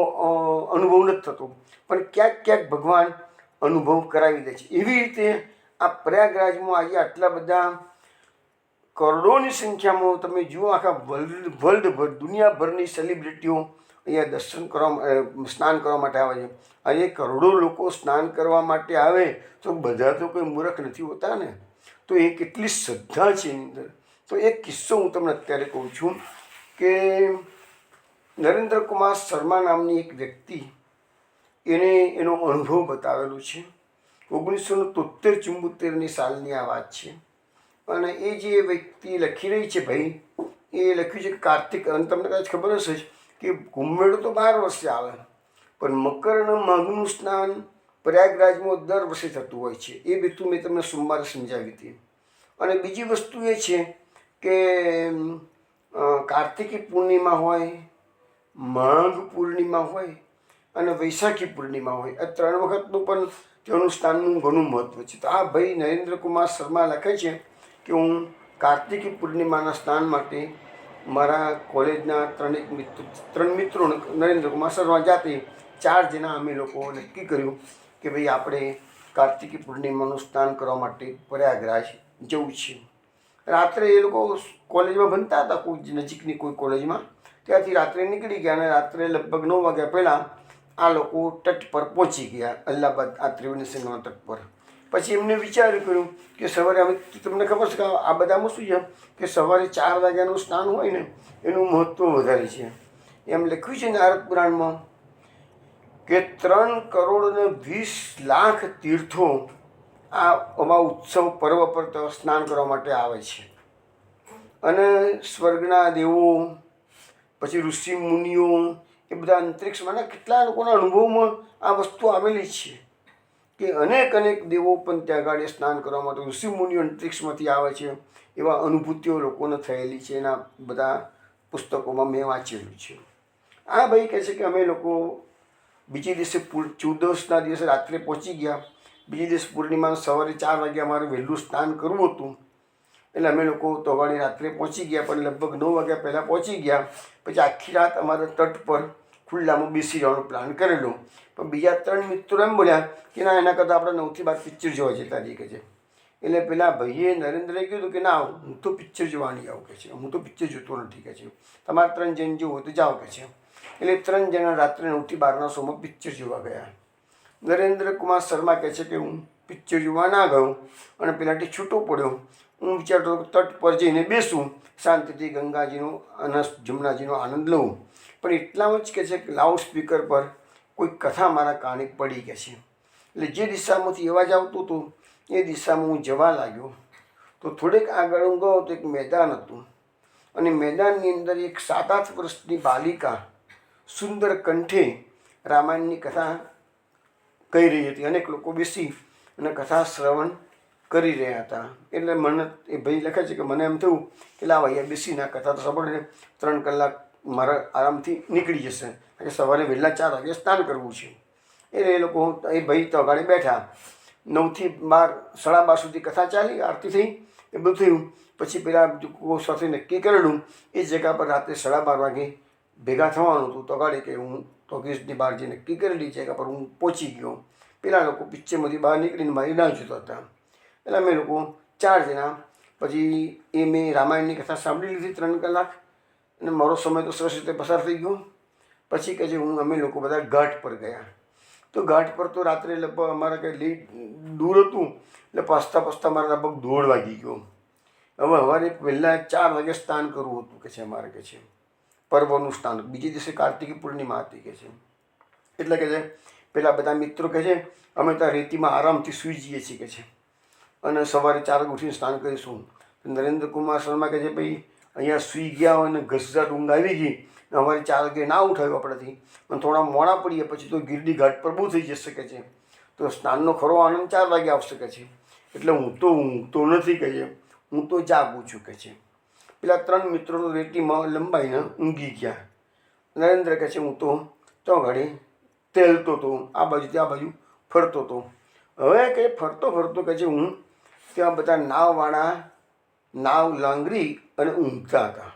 અનુભવ નથી થતો, પણ ક્યાંક ક્યાંક ભગવાન અનુભવ કરાવી દે છે. એવી રીતે આ પ્રયાગરાજમાં આજે આટલા બધા કરોડોની સંખ્યામાં તમે જુઓ, આખા વર્લ્ડભર, દુનિયાભરની સેલિબ્રિટીઓ અહીંયા દર્શન કરવા, સ્નાન કરવા માટે આવે છે. આજે કરોડો લોકો સ્નાન કરવા માટે આવે તો બધા તો કોઈ મૂર્ખ નથી હોતા ને. તો એ કેટલી શ્રદ્ધા છે એની અંદર. તો એક કિસ્સો હું તમને અત્યારે કહું છું કે નરેન્દ્ર કુમાર શર્મા નામની એક વ્યક્તિ, એને એનો અનુભવ બતાવેલો છે. 1973-74ની સાલની આ વાત છે. અને એ જે વ્યક્તિ લખી રહી છે ભાઈ, એ લખ્યું છે કે કાર્તિક, અને તમને કદાચ ખબર હશે કે કુંભ મેળો તો 12 વર્ષે આવે, પણ મકર અને માઘનું સ્નાન પ્રયાગરાજમાં દર વર્ષે થતું હોય છે. એ વસ્તુ મેં તમને સોમવારે સમજાવી હતી. અને બીજી વસ્તુ એ છે કે કાર્તિકી પૂર્ણિમા હોય, માઘ પૂર્ણિમા હોય અને વૈશાખી પૂર્ણિમા હોય, આ 3 વખતનું પણ તેનું સ્નાનનું ઘણું મહત્ત્વ છે. તો આ ભાઈ નરેન્દ્ર કુમાર શર્મા લખે છે કે હું કાર્તિકી પૂર્ણિમાના સ્નાન માટે મારા કોલેજના 3 મિત્રો, નરેન્દ્ર કુમાર શર્મા જાતે 4 જણા અમે લોકો નક્કી કર્યું કે ભાઈ આપણે કાર્તિકી પૂર્ણિમાનું સ્નાન કરવા માટે પ્રયાગરાજ જવું છે. રાત્રે એ લોકો કોલેજમાં ભણતા હતા, કોઈ નજીકની કોઈ કોલેજમાં, ત્યાંથી રાત્રે નીકળી ગયા. અને રાત્રે લગભગ 9 વાગ્યા પહેલાં આ લોકો તટ પર પહોંચી ગયા, અલ્હાબાદ, આ ત્રિવેણી સંગમના તટ પર. પછી એમને વિચાર કર્યું કે સવારે, હવે તમને ખબર છે કે આ બધામાં શું છે કે સવારે 4 વાગ્યાનું સ્નાન હોય ને એનું મહત્ત્વ વધારે છે. એમ લખ્યું છે નારદ પુરાણમાં કે 3,20,00,000 તીર્થો આવા ઉત્સવ પર્વ પર સ્નાન કરવા માટે આવે છે. અને સ્વર્ગના દેવો, પછી ઋષિ મુનિઓ, એ બધા અંતરિક્ષમાં, કેટલા લોકોના અનુભવમાં આ વસ્તુ આવેલી છે કે અનેક દેવો પણ ત્યાં આગળ સ્નાન કરવા માટે, ઋષિ મુનિઓ અંતરિક્ષમાંથી આવે છે. એવા અનુભૂતિઓ લોકોને થયેલી છે. એના બધા પુસ્તકોમાં મેં વાંચેલું છે. આ ભાઈ કહે છે કે અમે લોકો બીજે દિવસે 14ના દિવસે રાત્રે પહોંચી ગયા. બીજે દિવસ પૂર્ણિમા સવારે 4 વાગે અમારે વહેલું સ્નાન કરવું હતું. એટલે અમે લોકો તો વાળી રાત્રે પહોંચી ગયા, પણ લગભગ 9 વાગ્યા પહેલાં પહોંચી ગયા. પછી આખી રાત અમારે તટ પર ખુલ્લામાં બેસી રહેવાનો પ્લાન કરેલો. પણ બીજા 3 મિત્રો એમ બોલ્યા કે ના, એના કરતાં આપણે 9 થી 12 પિક્ચર જોવા જતા રહીએ કે છે. એટલે પેલા ભાઈએ નરેન્દ્રએ કીધું કે ના, હું તો પિક્ચર જોવા નહીં આવું કે છે, હું તો પિક્ચર જોતો નથી કે છે, તમારે 3 જણ જેવું હોય તો જાઓ કે છે. એટલે 3 જણા રાત્રે 9 થી 12ના શોમાં પિક્ચર જોવા ગયા. નરેન્દ્ર કુમાર શર્મા કહે છે કે હું પિક્ચર જોવા ના ગયો અને પેલાથી છૂટો પડ્યો. હું વિચારતો તટ પર જઈને બેસું, શાંતિથી ગંગાજીનો અને જમુનાજીનો આનંદ લઉં. પણ એટલામાં જ કહે છે કે લાઉડ સ્પીકર પર કોઈ કથા મારા કાને પડી કે છે. એટલે જે દિશામાંથી અવાજ આવતો હતો એ દિશામાં હું જવા લાગ્યો. તો થોડેક આગળ હું ગયો તો એક મેદાન હતું, અને મેદાનની અંદર એક 7-8 વર્ષની બાલિકા સુંદર કંઠે રામાયણની કથા કહી રહી હતી. અનેક લોકો બેસી અને કથા શ્રવણ કરી રહ્યા હતા. એટલે મને એ ભાઈ લખે છે કે મને એમ થયું કે લાવ અહીંયા બેસીને આ કથા તો સાંભળીને 3 કલાક મારા આરામથી નીકળી જશે, કે સવારે વહેલા 4 વાગે સ્નાન કરવું છે. એટલે એ લોકો એ ભાઈ તો આગળ બેઠા. 9 થી 12, 12:30 સુધી કથા ચાલી, આરતી થઈ, એ બધું થયું. પછી પેલા લોકો સાથે નક્કી કરેલું એ જગ્યા પર રાત્રે 12:30 વાગે ભેગા થવાનું હતું. તો ગાડી કે હું ટોકીસની બહાર જે નક્કી કરેલી જગ્યા પર હું પહોંચી ગયો. પેલા લોકો પિક્ચરમાંથી બહાર નીકળીને મારી રાહ જોતા હતા. એટલે અમે લોકો 4 જણા પછી એ મેં રામાયણની કથા સાંભળી લીધી 3 કલાક, અને મારો સમય તો સરસ રીતે પસાર થઈ ગયો. પછી કે જે અમે લોકો બધા ઘાટ પર ગયા. તો ઘાટ પર તો રાત્રે લગભગ અમારા કંઈ દૂર હતું, એટલે પહોંચતા મારે લગભગ 1:30 વાગી ગયો. હવે સવારે પહેલાં 4 વાગે સ્નાન કરવું હતું કે છે અમારે કે છે, પર્વનું સ્નાન. બીજે દિવસે કાર્તિકી પૂર્ણિમા હતી કે છે. એટલે કે છે પેલા બધા મિત્રો કહે છે અમે ત્યાં રેતીમાં આરામથી સૂઈ જઈએ છીએ કે છે, અને સવારે 4 વાગે ઉઠીને સ્નાન કરીશું. નરેન્દ્ર કુમાર શર્મા કહે છે ભાઈ અહીંયા સૂઈ ગયા હોય અને ઘસઘાટ ઊંઘ આવી ગઈ, અમારે 4 વાગે ના ઉઠાવ્યું આપણાથી, અને થોડા મોડા પડીએ પછી તો ગીરડી ઘાટ પર બહુ થઈ જઈ શકે છે, તો સ્નાનનો ખરો આનંદ 4 વાગે આવી શકે છે. એટલે હું તો નથી કહે છે, હું તો જાગું છું કે છે. પેલા 3 મિત્રો રેતીમાં લંબાઈને ઊંઘી ગયા. નરેન્દ્ર કહે છે હું તો ઘડી તેલતો હતો, આ બાજુ ત્યાં બાજુ ફરતો હતો. હવે કે ફરતો કહે છે હું ત્યાં બધા નાવવાળા નાવ લાંગરી અને ઊંઘતા હતા.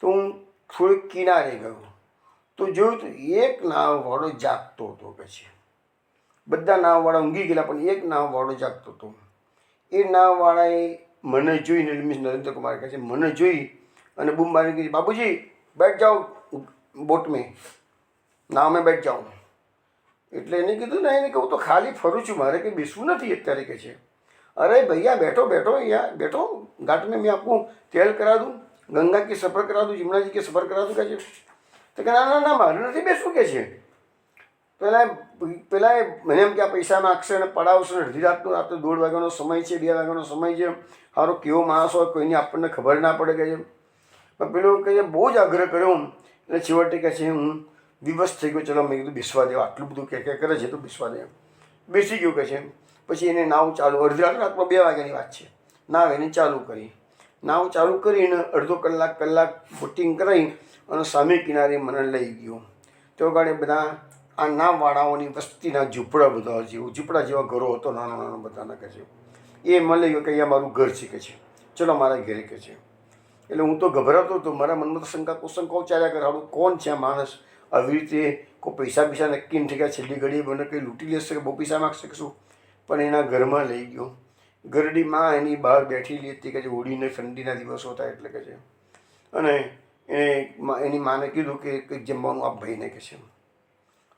તો હું થોડીક કિનારે ગયો તો જોયું તો એક નાવવાળો જાગતો હતો કે છે. બધા નાવવાળા ઊંઘી ગયેલા, પણ એક નાવવાળો જાગતો હતો. એ નાવવાળાએ મને જોઈને, મીન્સ નરેન્દ્ર કુમાર કહે છે મને જોઈ અને બૂમ મારી ગઈ, બાબુજી બેઠ જાઓ બોટ મેં, નાવ મેં બેઠ જાઓ. એટલે એને કીધું ને, એને કહું તો ખાલી ફરું છું, મારે કંઈ બેસવું નથી અત્યારે કે છે. અરે ભૈયા બેઠો યાર બેઠો, घाट में मैं आपको तेल करा दूँ, गंगा की सफ़र करा दूँ, यमुना जी की सफ़र करा दूँ कहે છે. તો કે ના મારે નથી બેસવું કે છે. પેલા મને એમ કે આ પૈસા માગશે અને પડાવશે, અડધી રાતનો, રાત્રે 1:30 વાગ્યાનો સમય છે, 2 વાગ્યાનો સમય છે, સારો કેવો માણસ હોય કોઈની આપણને ખબર ના પડે કે છે. પણ પેલો કહે છે બહુ જ આગ્રહ કર્યો, એટલે છેવટે કહે છે હું વિવશ થઈ ગયો. ચલો મેં કીધું બેસવા દેવા, આટલું બધું કે કરે છે તો બેસવા દે. બેસી ગયો કે છે. પછી એને નાવ ચાલુ, અડધી રાતનો 2 વાગ્યાની વાત છે, નાવ એને ચાલુ કરી. નાવ ચાલુ કરીને અડધો કલાક બોટિંગ કરાવી અને સામે કિનારે મને લઈ ગયો. તો ગાડે બધા આ નાવવાળાઓની વસ્તીના ઝૂંપડા બધા ઝૂંપડા જેવા ઘરો હતો, નાના બધાના કહે છે. એ મને લઈ ગયો કે અહીંયા મારું ઘર છે કે છે, ચલો મારા ઘરે કે છે. એટલે હું તો ગભરાતો હતો, મારા મનમાં તો શંકા કુશંકાઓ ચાલ્યા કરે, હારું કોણ છે આ માણસ, આવી રીતે કોઈ પૈસા નક્કી નથી કે છેલ્લી ઘડીએ મને કંઈ લૂંટી લેશે કે બહુ પૈસા માગશે કે શું. પણ એના ઘરમાં લઈ ગયો. ગરડીમાં એની બહાર બેઠેલી હતી કે જે ઓળીને ઠંડીના દિવસો હતા એટલે કે છે. અને એની માને કીધું કે કંઈક જમવાનું આપ ભાઈને કે છે.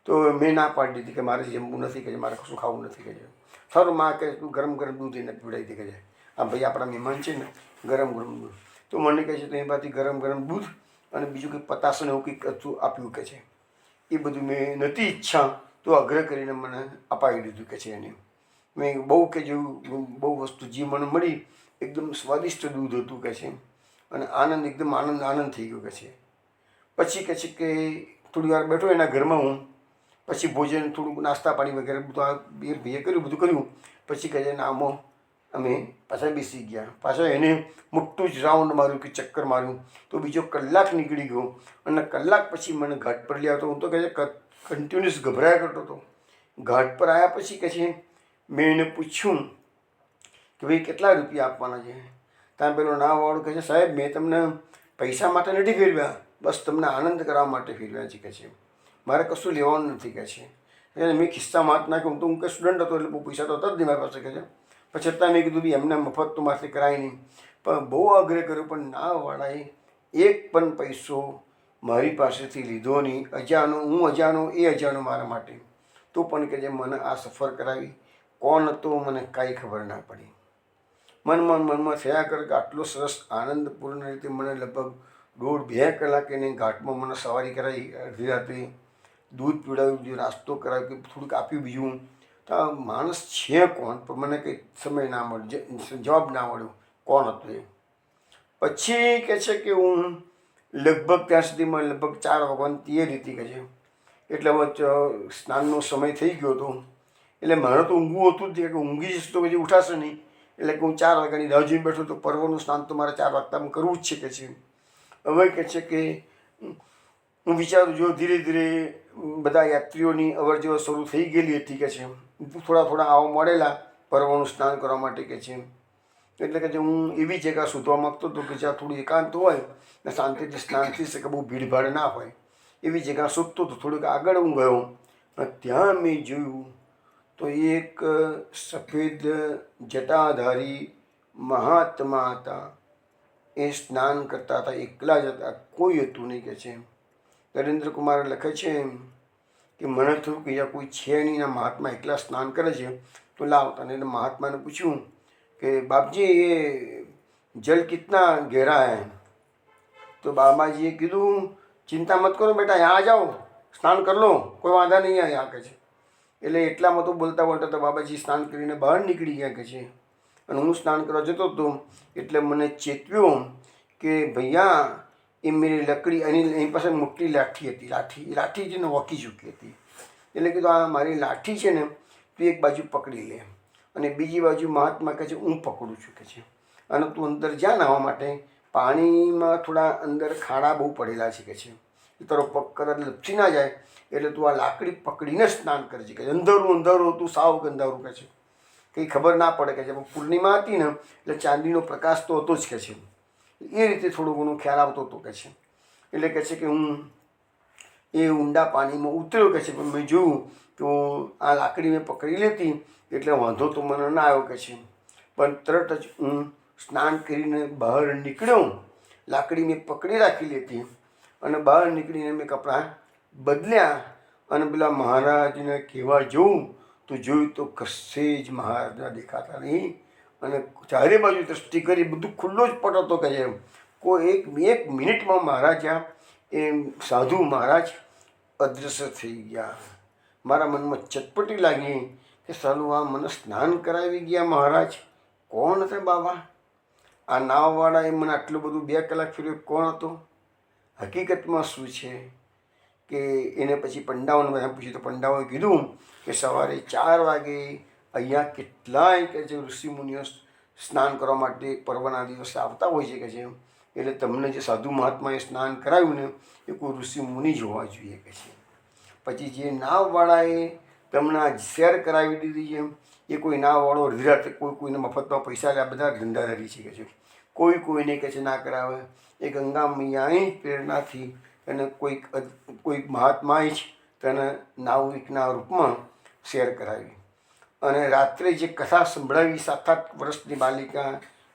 તો મેં ના પાડી દીધી કે મારે જમવું નથી કે મારે કશું ખાવું નથી કે છે. સારું માં કે તું ગરમ દૂધ એને પીવડાવી દે કે છે, આ ભાઈ આપણા મહેમાન છે ને, ગરમ દૂધ. તો મને કહે છે તો એ બાથી ગરમ દૂધ અને બીજું કંઈક પતાસને એવું કંઈક આપ્યું કે છે. એ બધું મેં નથી ઈચ્છા તો આગ્રહ કરીને મને અપાવી દીધું કે છે એને. મેં બહુ કે જેવું બહુ વસ્તુ જે મને મળી એકદમ સ્વાદિષ્ટ દૂધ હતું કે છે, અને આનંદ એકદમ આનંદ થઈ ગયો કે છે. પછી કહે છે કે થોડી વાર બેઠો એના ઘરમાં હું, પછી ભોજન થોડુંક નાસ્તા પાણી વગેરે બધું એ ભાઈએ બધું કર્યું. પછી કહે છે આમાં અમે પાછા બેસી ગયા. પાછા એને મોટું જ રાઉન્ડ માર્યું કે ચક્કર માર્યું. તો બીજો કલાક નીકળી ગયો, અને કલાક પછી મને ઘાટ પર લઈ આવતો. હું તો કહે છે કન્ટિન્યુઅસ ગભરાયા કરતો હતો. ઘાટ પર આવ્યા પછી કહે છે મેં એને પૂછ્યું કે ભાઈ કેટલા રૂપિયા આપવાના છે? ત્યાં પેલો નાવવાળો કહે છે, સાહેબ મેં તમને પૈસા માટે નથી ફેરવ્યા, બસ તમને આનંદ કરવા માટે ફેરવ્યા છે, કહે છે. મારે કશું લેવાનું નથી, કહે છે. એટલે મેં ખિસ્સામાં હાથ નાખ્યો. હું કે સ્ટુડન્ટ હતો એટલે બહુ પૈસા તો હતા જ નહીં મારી પાસે, કહે છે. પણ છતાં મેં કીધું બી એમને મફત તો મારથી કરાય નહીં. પણ બહુ આગ્રહ કર્યો, પણ નાવવાળાએ એક પણ પૈસો મારી પાસેથી લીધો નહીં. અજાણો, હું અજાણો, એ અજાણો મારા માટે. તો પણ કે જે મને આ સફર કરાવી કોણ હતો મને કાંઈ ખબર ના પડી. મનમાં થયા કરે કે આટલો સરસ આનંદપૂર્ણ રીતે મને લગભગ 1.5-2 કલાક એને ઘાટમાં મને સવારી કરાવી, અડધી રાત્રે દૂધ પીવડાવ્યું, બીજો નાસ્તો કરાવ્યો, કે થોડુંક આપ્યું બીજું. તો આ માણસ છે કોણ? પણ મને કંઈ સમય ના મળ્યો, જવાબ ના મળ્યો કોણ હતો એ. પછી કહે છે કે હું લગભગ ત્યાં સુધીમાં લગભગ 4 વાગ્યાની તૈયારી હતી, કહે છે. એટલે હવે સ્નાનનો સમય થઈ ગયો હતો. એટલે મારે તો ઊંઘવું હતું જ કે ઊંઘી જશે તો પછી ઉઠાશે નહીં. એટલે કે હું 4 વાગ્યાની રાહ જોઈને બેઠો તો પર્વનું સ્નાન તો મારે 4 વાગતામાં કરવું જ છે, કહે છે. હવે કહે છે કે હું વિચારું જો ધીરે ધીરે બધા યાત્રીઓની અવર જવર શરૂ થઈ ગયેલી હતી, કહે છે. થોડા આવો મળેલા પર્વનું સ્નાન કરવા માટે, કહે છે. એટલે કે હું એવી જગ્યા શોધવા માગતો હતો કે જ્યાં થોડું એકાંત હોય ને શાંતિથી સ્નાન થઈ શકે, બહુ ભીડભાડ ના હોય એવી જગ્યા શોધતો હતો. થોડુંક આગળ હું ગયો, ત્યાં મેં જોયું તો એક સફેદ જટાધારી મહાત્મા હતા. એ સ્નાન કરતા હતા, એકલા જ હતા, કોઈ હતું નહીં, કહે છે. નરેન્દ્ર કુમાર લખે છે કે મને થયું કે અહીંયા કોઈ છે નહીં, ના મહાત્મા એકલા સ્નાન કરે છે, તો લાવતા. અને મહાત્માને પૂછ્યું કે બાપજી એ જલ કિતના ગહેરા હૈ? તો બાબાજીએ કીધું ચિંતા મત કરો બેટા, यहाँ आ जाओ, સ્નાન કર લો, કોઈ વાંધા નહીં અહીંયા, કહે છે. એટલે એટલામાં તો બોલતા બોલતા તો બાબાજી સ્નાન કરીને બહાર નીકળી ગયા, કહે છે. અને હું સ્નાન કરવા જતો હતો એટલે મને ચેતવ્યો કે ભૈયા એ મેરી લકડી, એની પાસે મોટી લાઠી હતી. લાઠી છે ને વોકી ચૂકી હતી. એટલે કીધું આ મારી લાઠી છે ને, તું એક બાજુ પકડી લે અને બીજી બાજુ મહાત્મા કહે છે હું પકડું છું, કહે છે. અને તું અંદર જા નાહવા માટે, પાણીમાં થોડા અંદર ખાડા બહુ પડેલા છે, કહે છે. તારો પગ કદાચ લપસી ના જાય એટલે તું આ લાકડી પકડીને સ્નાન કરજે, કહે છે. અંધારું હતું, સાવ અંધારું, કહે છે. કંઈ ખબર ના પડે, કહે છે. પૂર્ણિમા હતી ને એટલે ચાંદીનો પ્રકાશ તો હતો જ, કહે છે. એ રીતે થોડું ઘણું ખ્યાલ આવતો હતો, કહે છે. એટલે કહે છે કે હું એ ઊંડા પાણીમાં ઉતર્યો, કહે છે. પણ મેં જોયું તો આ લાકડી મેં પકડી લેતી એટલે વાંધો તો મને ના આવ્યો, કહે છે. પણ તરત જ હું સ્નાન કરીને બહાર નીકળ્યો, લાકડી મેં પકડી રાખી લેતી અને બહાર નીકળીને મેં કપડાં બદલ્યા અને પેલા મહારાજને કહેવા જોઉં તો જોયું તો કશે જ મહારાજા દેખાતા નહીં. અને ચારે બાજુ દ્રષ્ટિ કરી, બધું ખુલ્લો જ પટ હતો, કહે છે. કોઈ એક મિનિટમાં મહારાજા એ સાધુ મહારાજ અદૃશ્ય થઈ ગયા. મારા મનમાં ચટપટી લાગી કે સાલું આ મને સ્નાન કરાવી ગયા મહારાજ કોણ હતા બાબા? આ નાવવાળાએ મને આટલું બધું 2 કલાક ફેર્યું, કોણ હતો? હકીકતમાં શું છે કે એને પછી પંડાઓને બધા પૂછ્યું તો પંડાઓએ કીધું કે સવારે 4 વાગે અહીંયા કેટલાય કે જે ઋષિમુનિઓ સ્નાન કરવા માટે પર્વના દિવસે આવતા હોય છે, કે છે. એટલે તમને જે સાધુ મહાત્માએ સ્નાન કરાવ્યું ને એ કોઈ ઋષિમુનિ જ હોવા જોઈએ, કે છે. પછી જે નાવવાળાએ તમને આ શેર કરાવી દીધી છે એ કોઈ નાવવાળો રાતે કોઈને મફતમાં પૈસા લે, બધા ધંધાદારી છે, કે છે. કોઈને કહે છે ના કરાવે. એ ગંગા મૈયાની પ્રેરણાથી અને કોઈક મહાત્માએ જ તેને નાવિકના રૂપમાં શેર કરાવી. અને રાત્રે જે કથા સંભળાવી 7-8 વર્ષની બાલિકા,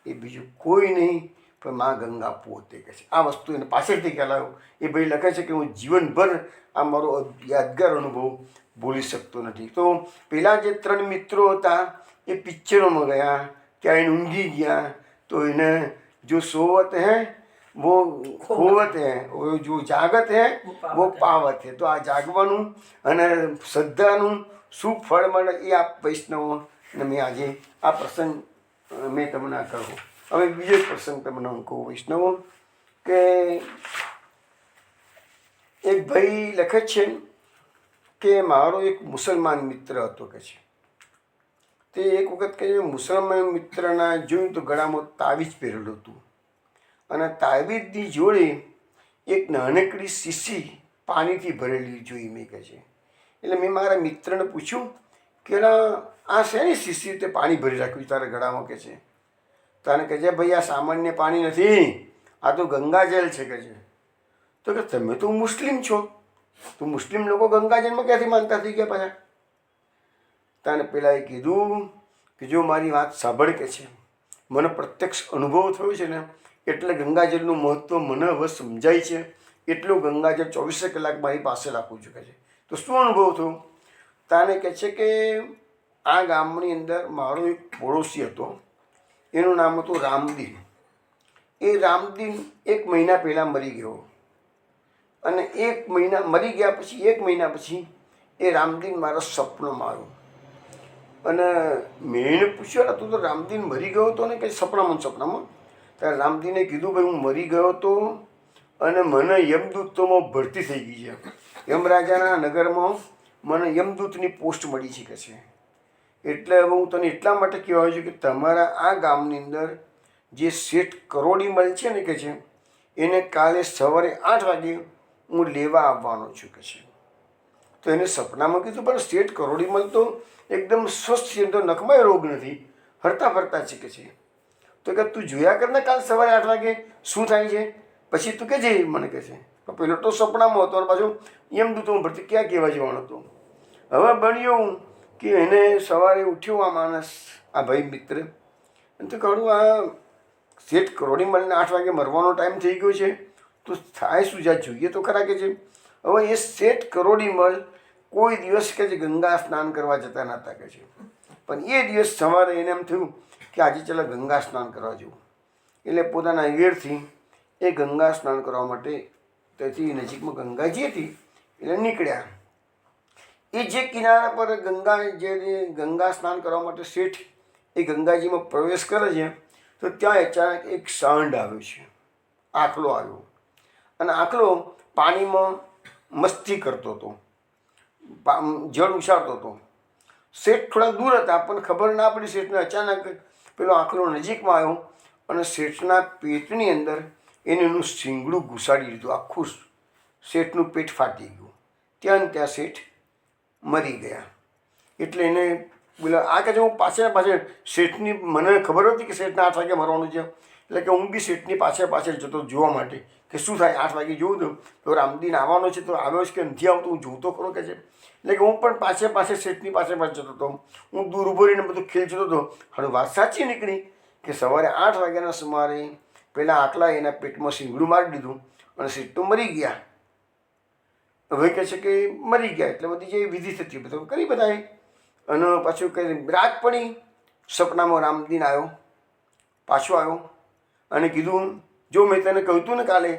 એ બીજું કોઈ નહીં પણ મા ગંગા પોતે, કહે છે. આ વસ્તુ એને પાછળથી ખ્યાલ આવ્યો. એ ભાઈ લખે છે કે હું જીવનભર આ મારો યાદગાર અનુભવ ભૂલી શકતો નથી. તો પેલા જે 3 મિત્રો હતા એ પિક્ચરોમાં ગયા, ત્યાં એને ઊંઘી ગયા. તો એને જો સોવત હૈ वो खोवत है, जो जागत है वो पावत है. તો આ જાગવાનું અને શ્રદ્ધાનું શું ફળ મળે એ આ વૈષ્ણવોને મેં આજે આ પ્રસંગ મેં તમને કહું. હવે બીજો પ્રસંગ તમને હું કહું વૈષ્ણવો, કે એક ભાઈ લખે છે કે મારો એક મુસલમાન મિત્ર હતો, કે છે. તે એક વખત કે મુસલમાન મિત્રના જોયું તો ગળામાં તાવીજ પહેરેલું હતું અને તાવીજની જોડે એક નાનકડી શીશી પાણીથી ભરેલી જોઈ મેં, કહે છે. એટલે મેં મારા મિત્રને પૂછ્યું કે આ શેની શીશી તે પાણી ભરી રાખ્યું તારા ગળામાં કે છે. તને કહે છે ભાઈ આ સામાન્ય પાણી નથી, આ તો ગંગાજળ છે કે છે. તો કે તમે તો મુસ્લિમ છો, તો મુસ્લિમ લોકો ગંગાજળમાં ક્યાંથી માનતા થઈ ગયા પાછા? તને પેલાએ કીધું કે જો મારી વાત સાંભળ કે છે, મને પ્રત્યક્ષ અનુભવ થયો છે ને એટલે ગંગાજળનું મહત્ત્વ મને હવે સમજાય છે, એટલું ગંગાજળ 24 કલાક મારી પાસે રાખું છું કે છે. તો શું અનુભવ થયો? તાને કહે છે કે આ ગામની અંદર મારો એક પડોશી હતો, એનું નામ હતું રામદીન. એ રામદીન 1 મહિના પહેલાં મરી ગયો, અને 1 મહિના મરી ગયા પછી 1 મહિના પછી એ રામદીન મારા સપનામાં આવ્યો. અને મેં એને પૂછ્યું તું તો રામદીન મરી ગયો હતો ને કંઈ સપનામાં ત્યારે રામદીને કીધું ભાઈ હું મરી ગયો હતો અને મને યમદૂતોમાં ભરતી થઈ ગઈ છે, યમરાજાના નગરમાં મને યમદૂતની પોસ્ટ મળી છે કે છે. એટલે હવે હું તને એટલા માટે કહેવાય છું કે તમારા આ ગામની અંદર જે શેઠ કરોડીમલ છે ને કે છે, એને કાલે સવારે 8 વાગે હું લેવા આવવાનો છું કે છે. તો એને સપનામાં કીધું પણ શેઠ કરોડીમલ તો એકદમ સ્વસ્થ છે, તો નખમાં રોગ નથી, હરતા ફરતા છે કે છે. તો કે તું જોયા કર ને કાલ સવારે 8 વાગે શું થાય છે, પછી તું કે જે મને કહે છે. પેલો તો સપનામાં હતો અને પાછું યમદૂતોમાં ભરતી ક્યાં કહેવા જવાનો હતો. હવે બન્યું કે એને સવારે ઉઠ્યો આ માણસ, આ ભાઈ મિત્ર, અને તો કહું આ શેઠ કરોડીમલને 8 વાગે મરવાનો ટાઈમ થઈ ગયો છે, તો થાય શું જાય જોઈએ તો ખરા કે છે. હવે એ શેઠ કરોડીમલ કોઈ દિવસ કે છે ગંગા સ્નાન કરવા જતા નહોતા કે છે, પણ એ દિવસ સવારે એને એમ થયું કે આજે ચાલો ગંગા સ્નાન કરવા જવું. એટલે પોતાના ઘેરથી એ ગંગા સ્નાન કરવા માટે ત્યાંથી નજીકમાં ગંગાજી હતી એટલે નીકળ્યા. એ જે કિનારા પર ગંગા સ્નાન કરવા માટે શેઠ એ ગંગાજીમાં પ્રવેશ કરે છે, તો ત્યાં અચાનક એક સાંડ આવ્યો છે, આખલો આવ્યો, અને આખલો પાણીમાં મસ્તી કરતો હતો, જળ ઉછાળતો હતો. શેઠ થોડા દૂર હતા પણ ખબર ના પડી. શેઠને અચાનક પેલો આખલો નજીકમાં આવ્યો અને શેઠના પેટની અંદર એનું શીંગડું ઘુસાડી લીધું, આખું શેઠનું પેટ ફાટી ગયું. ત્યાં શેઠ મરી ગયા. એટલે એને બોલા આ કહે છે હું પાછળ શેઠની, મને ખબર હતી કે શેઠને 8 વાગે મરવાનું છે, એટલે કે હું બી શેઠની પાછળ જતો જોવા માટે કે શું થાય. 8 વાગે જોઉં તો રામદીન આવવાનો છે, તો આવ્યો છે કે નથી આવતો હું જોતો ખરો કે છે. એટલે કે હું પણ પાછળ શેઠની પાછળ જતો હતો, હું દૂર ઊભો રહીને બધું ખેલ જતો હતો. હવે વાત સાચી નીકળી કે સવારે 8 વાગ્યાના સુમારે પેલા આટલા એના પેટમાં શીંગડું મારી દીધું અને શેઠ તો મરી ગયા. હવે કહે છે કે મરી ગયા એટલે બધી જે વિધિ થતી બધું કરી બધાએ. અને પાછું કંઈ રાત પડી, સપનામાં રામદીન આવ્યો, પાછો આવ્યો અને કીધું જો મેં તને કહ્યું હતું ને કાલે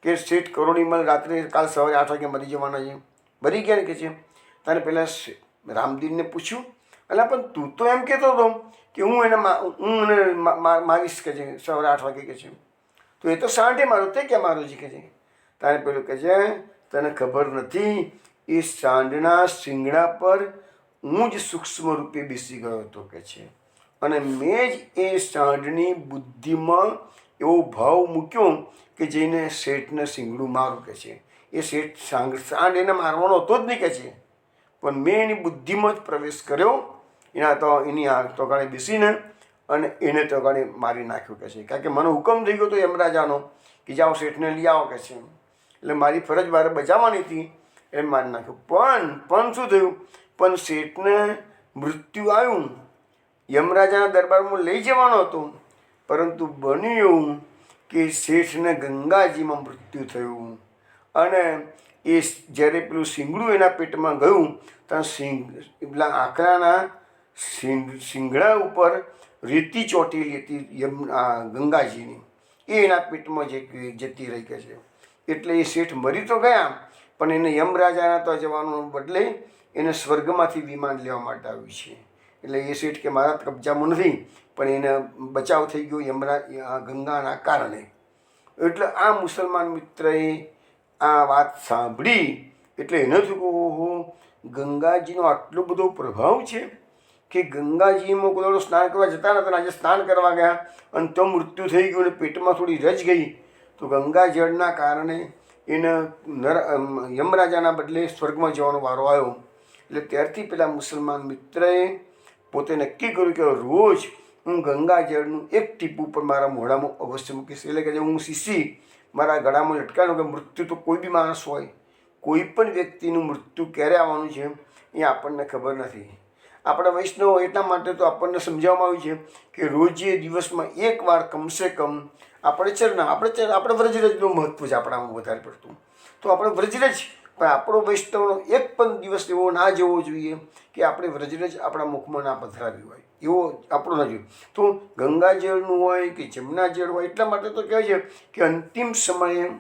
કે શેઠ કરોડીમલ રાત્રે કાલ સવારે 8 વાગે મરી જવાના છે, મરી ગયા ને કે છે. તને પહેલાં રામદીનને પૂછ્યું, એટલે પણ તું તો એમ કહેતો હતો કે હું એને મારીશ કે છે સવારે 8 વાગે કે છે, તો એ તો સાંઢે મારો તે ક્યાં મારો છે કે છે. તારે પેલું કહે છે તને ખબર નથી, એ સાંઢના શિંગડા પર હું જ સૂક્ષ્મ રૂપે બેસી ગયો હતો કે છે, અને મેં જ એ સાંઢની બુદ્ધિમાં એવો ભાવ મૂક્યો કે જઈને શેઠને શિંગડું મારું કે છે. એ શેઠ સાંઢ એને મારવાનો હતો જ નહીં કે છે, પણ મેં એની બુદ્ધિમાં જ પ્રવેશ કર્યો, એની તોગાળે બેસીને અને એને તોગાળે મારી નાખ્યો કે છે. કારણ કે મને હુકમ થઈ ગયો હતો યમરાજાનો કે જાઓ શેઠને લઈ આવો કે છે, એટલે મારી ફરજ મારે બજાવવાની હતી, એ મારી નાખ્યો. પણ શું થયું, પણ શેઠને મૃત્યુ આવ્યું, યમરાજાના દરબારમાં લઈ જવાનો હતો, પરંતુ બન્યું એવું કે શેઠને ગંગાજીમાં મૃત્યુ થયું. અને એ જ્યારે પેલું શીંગડું એના પેટમાં ગયું ત્યાં પેલા આંકડાના શીંગડા ઉપર રેતી ચોટેલી હતી ગંગાજીની, એ એના પેટમાં જતી રહી કે છે. એટલે એ શેઠ મરી તો ગયા, પણ એને યમરાજાના તો જવાનો બદલે એને સ્વર્ગમાંથી વિમાન લેવા માટે આવ્યું છે. એટલે એ શેઠ કે મારા કબજામાં નથી, પણ એને બચાવ થઈ ગયો ગંગાના કારણે. એટલે આ મુસલમાન મિત્રએ આ વાત સાંભળી એટલે એને થયું ઓહો, ગંગાજીનો આટલો બધો પ્રભાવ છે કે ગંગાજીમાં કોઈ સ્નાન કરવા જતા નતા, આજે સ્નાન કરવા ગયા અને તો મૃત્યુ થઈ ગયું અને પેટમાં થોડી રજ ગઈ, તો ગંગાજળના કારણે એને યમરાજાના બદલે સ્વર્ગમાં જવાનો વારો આવ્યો. એટલે ત્યારથી પેલા મુસલમાન મિત્રએ પોતે નક્કી કર્યું કે રોજ હું ગંગાજળનું એક ટીપું પણ મારા મોઢામાં અવશ્ય મૂકીશ. એટલે કે હું શીશી મારા ગળામાં લટકાનું કે મૃત્યુ તો કોઈ બી માણસ હોય, કોઈ પણ વ્યક્તિનું મૃત્યુ ક્યારે આવવાનું છે એ આપણને ખબર નથી. આપણા વૈષ્ણવ એટલા માટે તો આપણને સમજાવવામાં આવ્યું છે કે રોજે દિવસમાં એકવાર કમસે કમ આપણે વ્રજરજનું મહત્વ છે આપણામાં વધારે પડતું. તો આપણે વ્રજરજ, પણ આપણો વૈષ્ણવનો એક પણ દિવસ એવો ના જવો જોઈએ કે આપણે વ્રજરજ આપણા મુખમાં ના પધરાવી હોય, એવો આપણો ના જોઈએ. તો ગંગાજળનું હોય કે જમનાજળ હોય, એટલા માટે તો કહેવાય છે કે અંતિમ સમયે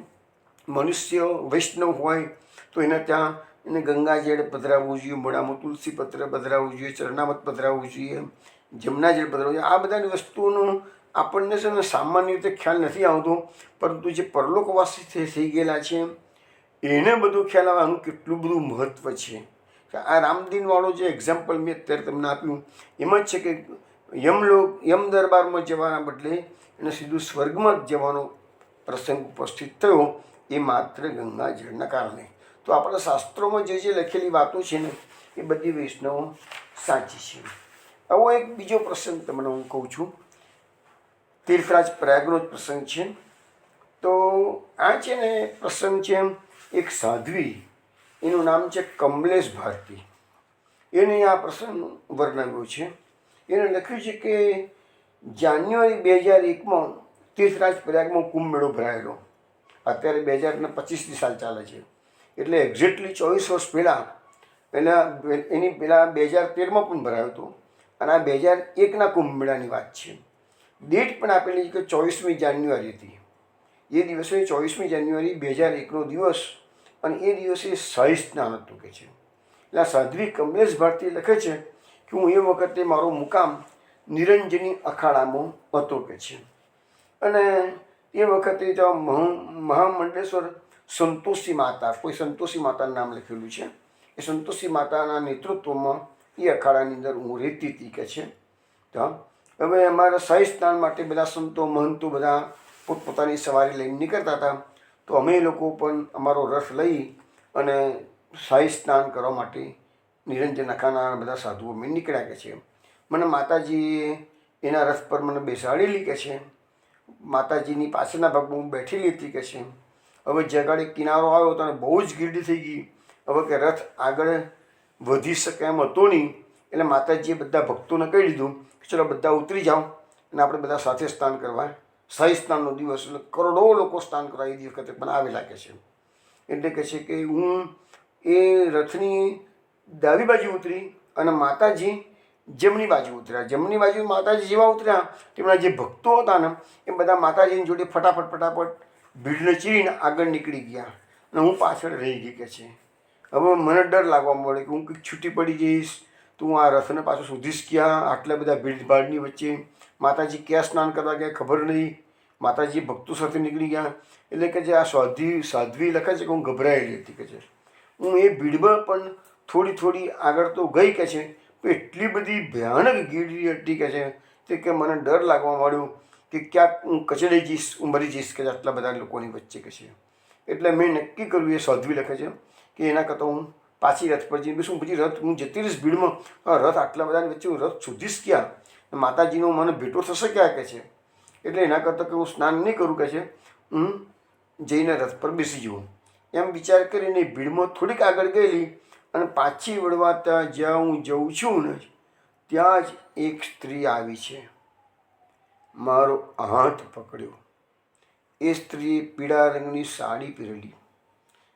મનુષ્ય વૈષ્ણવ હોય તો એને ત્યાં એને ગંગાજળ પધરાવવું જોઈએ, મોઢામાં તુલસી પત્ર પધરાવવું જોઈએ, ચરણામત પધરાવવું જોઈએ, જમનાજળ પધરાવવું જોઈએ. આ બધાની વસ્તુઓનો આપણને છે ને સામાન્ય રીતે ખ્યાલ નથી આવતો, પરંતુ જે પરલોકવાસી થઈ ગયેલા છે એને બધું ખ્યાલ આવે આનું કેટલું બધું મહત્ત્વ છે. આ રામદીનવાળો જે એક્ઝામ્પલ મેં અત્યારે તમને આપ્યું એમાં જ છે કે યમ દરબારમાં જવાના બદલે એને સીધું સ્વર્ગમાં જ જવાનો પ્રસંગ ઉપસ્થિત થયો, એ માત્ર ગંગાજળના કારણે. તો આપણા શાસ્ત્રોમાં જે લખેલી વાતો છે ને એ બધી વૈષ્ણવો સાચી છે. આવો એક બીજો પ્રસંગ તમને હું કહું છું. તીર્થરાજ પ્રયાગનો જ પ્રસંગ છે. તો આ છે ને પ્રસંગ છે એક સાધ્વી, એનું નામ છે કમલેશ ભારતી. એને આ પ્રસંગ વર્ણવ્યો છે. એને લખ્યું છે કે જાન્યુઆરી 2001માં તીર્થરાજ પ્રયાગમાં કુંભ મેળો ભરાયેલો. અત્યારે 2025ની સાલ ચાલે છે, એટલે એક્ઝેક્ટલી 24 વર્ષ પહેલાં એની પહેલાં 2013માં પણ ભરાયો હતો. અને આ 2001ના કુંભ મેળાની વાત છે. ડેટ પણ આપેલી છે કે 24મી જાન્યુઆરી હતી. એ દિવસે 24મી જાન્યુઆરી 2001નો દિવસ, અને એ દિવસે શાહી સ્નાન હતું કે છે. એટલે આ સાધ્વી કમલેશ ભારતી લખે છે કે હું એ વખતે મારો મુકામ નિરંજની અખાડામાં હતો કે છે. અને એ વખતે જો મહામંડલેશ્વર સંતોષી માતા, કોઈ સંતોષી માતાનું નામ લખેલું છે, એ સંતોષી માતાના નેતૃત્વમાં એ અખાડાની અંદર હું રહેતી હતી કે છે. તો હવે અમારા શાહી સ્નાન માટે બધા સંતો મહંતો બધા પોતપોતાની સવારી લઈને નીકળતા હતા. તો અમે લોકો પણ અમારો રથ લઈ અને શાહી સ્નાન કરવા માટે નિરંજન અખાના બધા સાધુઓ મેં નીકળ્યા કે છે. મને માતાજીએ એના રથ પર મને બેસાડેલી કે છે. માતાજીની પાછળના ભાગમાં હું બેઠેલી હતી કે છે. હવે જગાડે કિનારો આવ્યો તો બહુ જ ગીરડી થઈ ગઈ. હવે કે રથ આગળ વધી શકે એમ હતો નહીં, એટલે માતાજીએ બધા ભક્તોને કહી દીધું કે ચલો બધા ઉતરી જાઓ અને આપણે બધા સાથે સ્નાન કરવા. શાહી સ્નાનનો દિવસ એટલે કરોડો લોકો સ્નાન કરવા એ વખતે પણ આવેલા કે છે. એટલે કહે છે કે હું એ રથની ડાબી બાજુ ઉતરી અને માતાજી જમણી બાજુ ઉતર્યા. જમણી બાજુ માતાજી જેવા ઉતર્યા તેમના જે ભક્તો હતા ને એ બધા માતાજીની જોડે ફટાફટ ભીડને ચીરીને આગળ નીકળી ગયા અને હું પાછળ રહી ગઈ કે છે. હવે મને ડર લાગવા મળે કે હું કંઈક છૂટી પડી જઈશ તો હું આ રથને પાછું શોધીશ ક્યાં, આટલા બધા ભીડભાડની વચ્ચે. માતાજી ક્યાં સ્નાન કરવા ગયા ખબર નહીં, માતાજી ભક્તો સાથે નીકળી ગયા. એટલે કે જે આ સાધ્વી લખે છે કે હું ગભરાયેલી હતી કે છે. હું એ ભીડમાં પણ થોડી આગળ તો ગઈ કે છે, એટલી બધી ભયાનક ગીડી હતી કે છે તે કે મને ડર લાગવા માંડ્યો કે ક્યાંક હું કચડાઈ જઈશ, હું મરી જઈશ કે આટલા બધા લોકોની વચ્ચે કે છે. એટલે મેં નક્કી કર્યું, એ સાધ્વી લખે છે કે એના કરતાં હું પાછી રથ પર જઈને શું પછી રથ હું જતી રહીશ ભીડમાં, રથ આટલા બધાની વચ્ચે હું રથ શોધીશ ક્યાં, માતાજીનો મને ભેટો થશે ક્યાં કે છે. એટલે એના કરતાં કે હું સ્નાન નહીં કરું કે છે, હું જઈને રથ પર બેસી જવું. એમ વિચાર કરીને ભીડમાં થોડીક આગળ ગયેલી અને પાછી વળવા ત્યાં જ્યાં હું જઉં છું ને ત્યાં જ એક સ્ત્રી આવી છે. મારો હાથ પકડ્યો. એ સ્ત્રીએ પીળા રંગની સાડી પહેરેલી,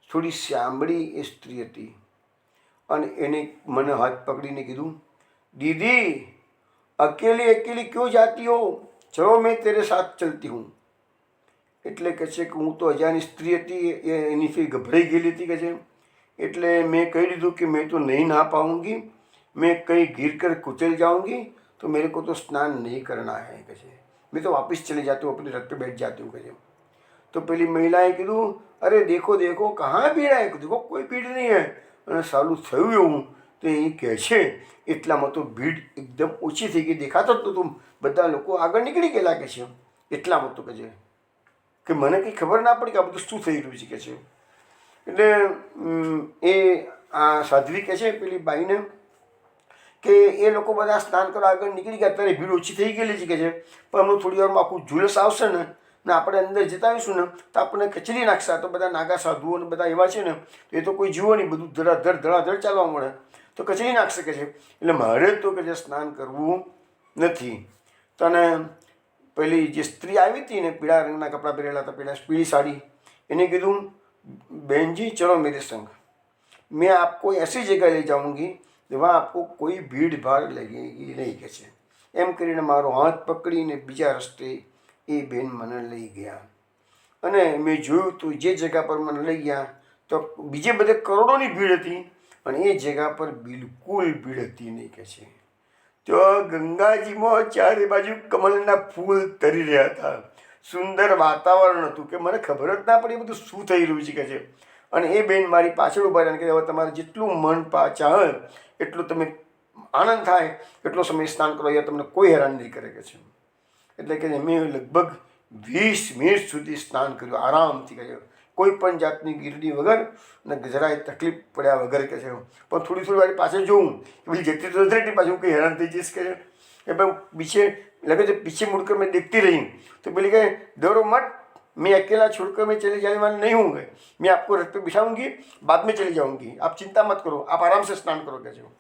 થોડી શ્યામળી એ સ્ત્રી હતી. અને એને મને હાથ પકડીને કીધું, દીદી અકેલી અકેલી ક્यों जाती हो, ચલો મેં તેરે સાથ ચલતી હું. એટલે કહે છે કે હું તો અજાણી સ્ત્રી હતી, એનીથી ગભરાઈ ગયેલી હતી કે છે. એટલે મેં કહી દીધું कि मैं तो नहीं नहा पाऊँगी, मैं कहीं गिर कर कुचल जाऊँगी तो मेरे को तो स्नान नहीं करना है કે છે. मैं तो वापस चले जाती हूँ, अपने रथ पे बैठ जाती हूँ કે છે. તો પેલી મહિલાએ કીધું, અરે દેખો દેખો કहाँ ભીડ है, દેખો કોઈ ભીડ નહીં હે. અને સાલું થયું એવું તો એ કહે છે એટલામાં તો ભીડ એકદમ ઓછી થઈ ગઈ, દેખાતો જ નહોતું, બધા લોકો આગળ નીકળી ગયેલા કે છે. એટલામાં તો કહે છે કે મને કંઈ ખબર ના પડી કે આ બધું શું થઈ રહ્યું છે કે છે. એટલે એ આ સાધ્વી કહે છે પેલી બાઈને કે એ લોકો બધા સ્નાન કરવા આગળ નીકળી ગયા ત્યારે ભીડ ઓછી થઈ ગયેલી છે કે છે, પણ હમણાં થોડી વારમાં આખું ઝુલસ આવશે ને આપણે અંદર જતા આવીશું ને તો આપણને કચરી નાખશે. તો બધા નાગા સાધુઓ ને બધા એવા છે ને તો એ તો કોઈ જુઓ નહીં, બધું ધડાધડ ચાલવા મળે તો કચરી નાખશે કે છે. એટલે મારે તો કે છે સ્નાન કરવું નથી. તને પેલી જે સ્ત્રી આવી હતી ને પીળા રંગના કપડાં પહેરેલા હતા, પીળી સાડી, એને કીધું बहन जी चलो मेरे संग, मैं आपको ऐसी जगह ले जाऊंगी वहाँ आपको कोई भीड़ भाड़ लगेगी नहीं કે છે. એમ કરીને મારો હાથ પકડીને બીજા રસ્તે એ બેન મને લઈ ગયા. અને મેં જોયું તો જે જગ્યા પર મને લઈ ગયા તો બીજે બધે કરોડોની ભીડ હતી અને એ જગ્યા પર બિલકુલ ભીડ હતી નહીં કે છે. તો ગંગાજીમાં ચારે બાજુ કમલના ફૂલ તરી રહ્યા હતા, સુંદર વાતાવરણ હતું કે મને ખબર જ ના પડી બધું શું થઈ રહ્યું છે કે છે. અને એ બેન મારી પાછળ ઊભા રહ્યા કે હવે તમારે જેટલું મન ચાહે એટલું તમે આનંદ થાય એટલો સમય સ્નાન કરો, અહીંયા તમને કોઈ હેરાન નહીં કરે કે છે. એટલે કે મેં લગભગ 20 મિનિટ સુધી સ્નાન કર્યું આરામથી કહ્યું, કોઈ પણ જાતની ગીરડી વગર ને જરાય તકલીફ પડ્યા વગર કે છે. પણ થોડી વાર પાછળ જોઉં કે પેલી જતી તો જતી પાછું કંઈ હેરાન થઈ જઈશ કે છે. એ ભાઈ પીછે लगे जब पीछे मुड़कर मैं देखती रही तो बोली गए डरो मत, मैं अकेला छोड़कर मैं चले जाने वाले नहीं हूँ, मैं आपको रथ पे बिठाऊंगी, बाद में चली जाऊंगी, आप चिंता मत करो, आप आराम से स्नान करो कहજો.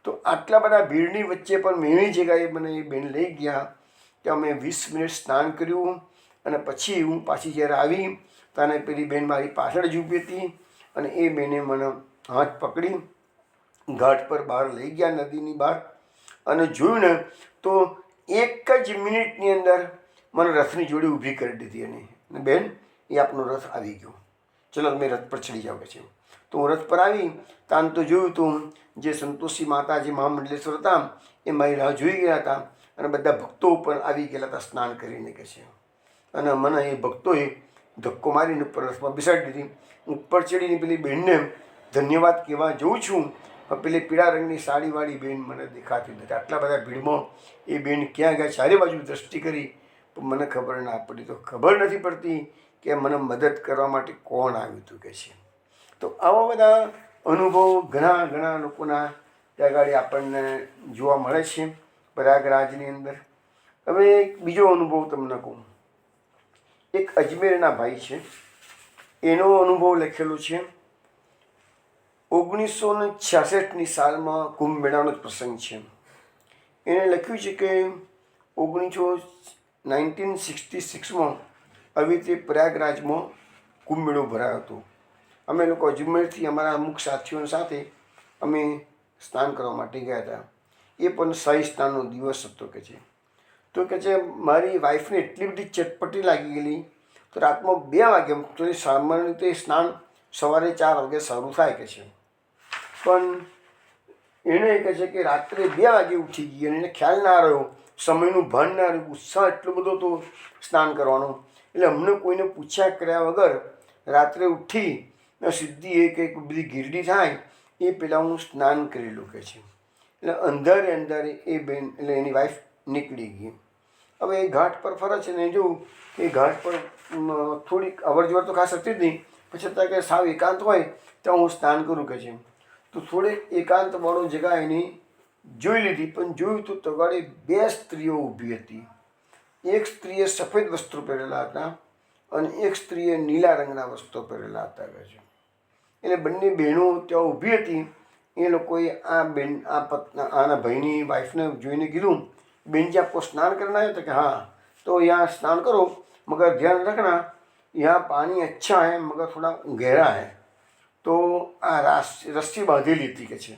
તો આટલા બધા ભીડની વચ્ચે પણ મેં એવી જગ્યાએ મને એ બેન લઈ ગયા કે અમે 20 મિનિટ સ્નાન કર્યું. અને પછી હું પાછી જ્યારે આવી ત્યારે પેલી બેન મારી પાછળ જ ઊભી હતી અને એ બેને મને હાથ પકડી ઘાટ પર બહાર લઈ ગયા, નદીની બહાર. અને જોયું ને તો એક જ મિનિટની અંદર મને રથની જોડે ઊભી કરી દીધી. અને બેન એ આપનો રથ આવી ગયો, ચલો તમે રથ પર ચડી જાઓ કે છે. તો હું રથ પર આવી તાન તો જોયું તું જે સંતોષી માતા જે મહામંડલેશ્વર હતા એ મારી રાહ જોઈ ગયા હતા અને બધા ભક્તો પણ આવી ગયેલા હતા સ્નાન કરીને કે છે. અને મને એ ભક્તોએ ધક્કો મારીને ઉપર રથમાં બેસાડી દીધી. ઉપર ચડીને પેલી બેનને ધન્યવાદ કહેવા જઉં છું, પેલી પીળા રંગની સાડીવાળી બેન મને દેખાતી નથી. આટલા બધા ભીડમાં એ બેન ક્યાં ગયા, ચારે બાજુ દ્રષ્ટિ કરી પણ મને ખબર ના પડી. તો ખબર નથી પડતી કે મને મદદ કરવા માટે કોણ આવ્યું હતું કે છે. તો આવા બધા અનુભવ ઘણા લોકોના ત્યાં આગળ આપણને જોવા મળે છે પ્રયાગરાજની અંદર. હવે એક બીજો અનુભવ તમને કહું. એક અજમેરના ભાઈ છે, એનો અનુભવ લખેલો છે. 1966ની સાલમાં કુંભ મેળાનો જ પ્રસંગ છે. એને લખ્યું છે કે 1966માં આવી રીતે પ્રયાગરાજમાં કુંભ મેળો ભરાયો હતો. અમે લોકો અજમેરથી અમારા અમુક સાથીઓ સાથે અમે સ્નાન કરવા માટે ગયા હતા. એ પણ શાહી સ્નાનનો દિવસ હતો કે છે. તો કે છે મારી વાઈફને એટલી બધી ચટપટી લાગી ગયેલી તો રાતમાં 2 વાગે, તો સામાન્ય રીતે સ્નાન સવારે 4 વાગે શરૂ થાય કે છે, પણ એને કહે છે કે રાત્રે 2 વાગે ઉઠી ગઈ અને એને ખ્યાલ ના રહ્યો, સમયનું ભાન ના રહ્યું, ઉત્સાહ એટલો બધો તો સ્નાન કરવાનો. એટલે અમને કોઈને પૂછ્યા કર્યા વગર રાત્રે ઉઠી સીધી એક બધી ગીરડી થાય એ પહેલાં હું સ્નાન કરેલું કે છે. એટલે અંધારે એ બેન એટલે એની વાઈફ નીકળી ગઈ. હવે એ ઘાટ પર ફરે છે ને જોઉં એ ઘાટ પર થોડીક અવરજવર તો ખાસ હતી જ નહીં, પછી છતાં કે સાવ એકાંત હોય ત્યાં હું સ્નાન કરું કે છે. તો થોડીક એકાંતવાળો જગ્યા એની જોઈ લીધી, પણ જોયું તો તગાડે 2 સ્ત્રીઓ ઊભી હતી. એક સ્ત્રીએ સફેદ વસ્ત્રો પહેરેલા હતા અને એક સ્ત્રીએ નીલા રંગના વસ્ત્રો પહેરેલા હતા કે છે. એટલે બંને બહેનો ત્યાં ઊભી હતી. એ લોકોએ આના ભાઈની વાઈફને જોઈને કીધું, બેન जी आपको स्नान करना है? तो कि हाँ, तो यहाँ स्नान करो मगर ध्यान रखना यहाँ पानी अच्छा है मगर थोड़ा गहरा है. તો આ રસ્સી બાંધેલી હતી કે છે.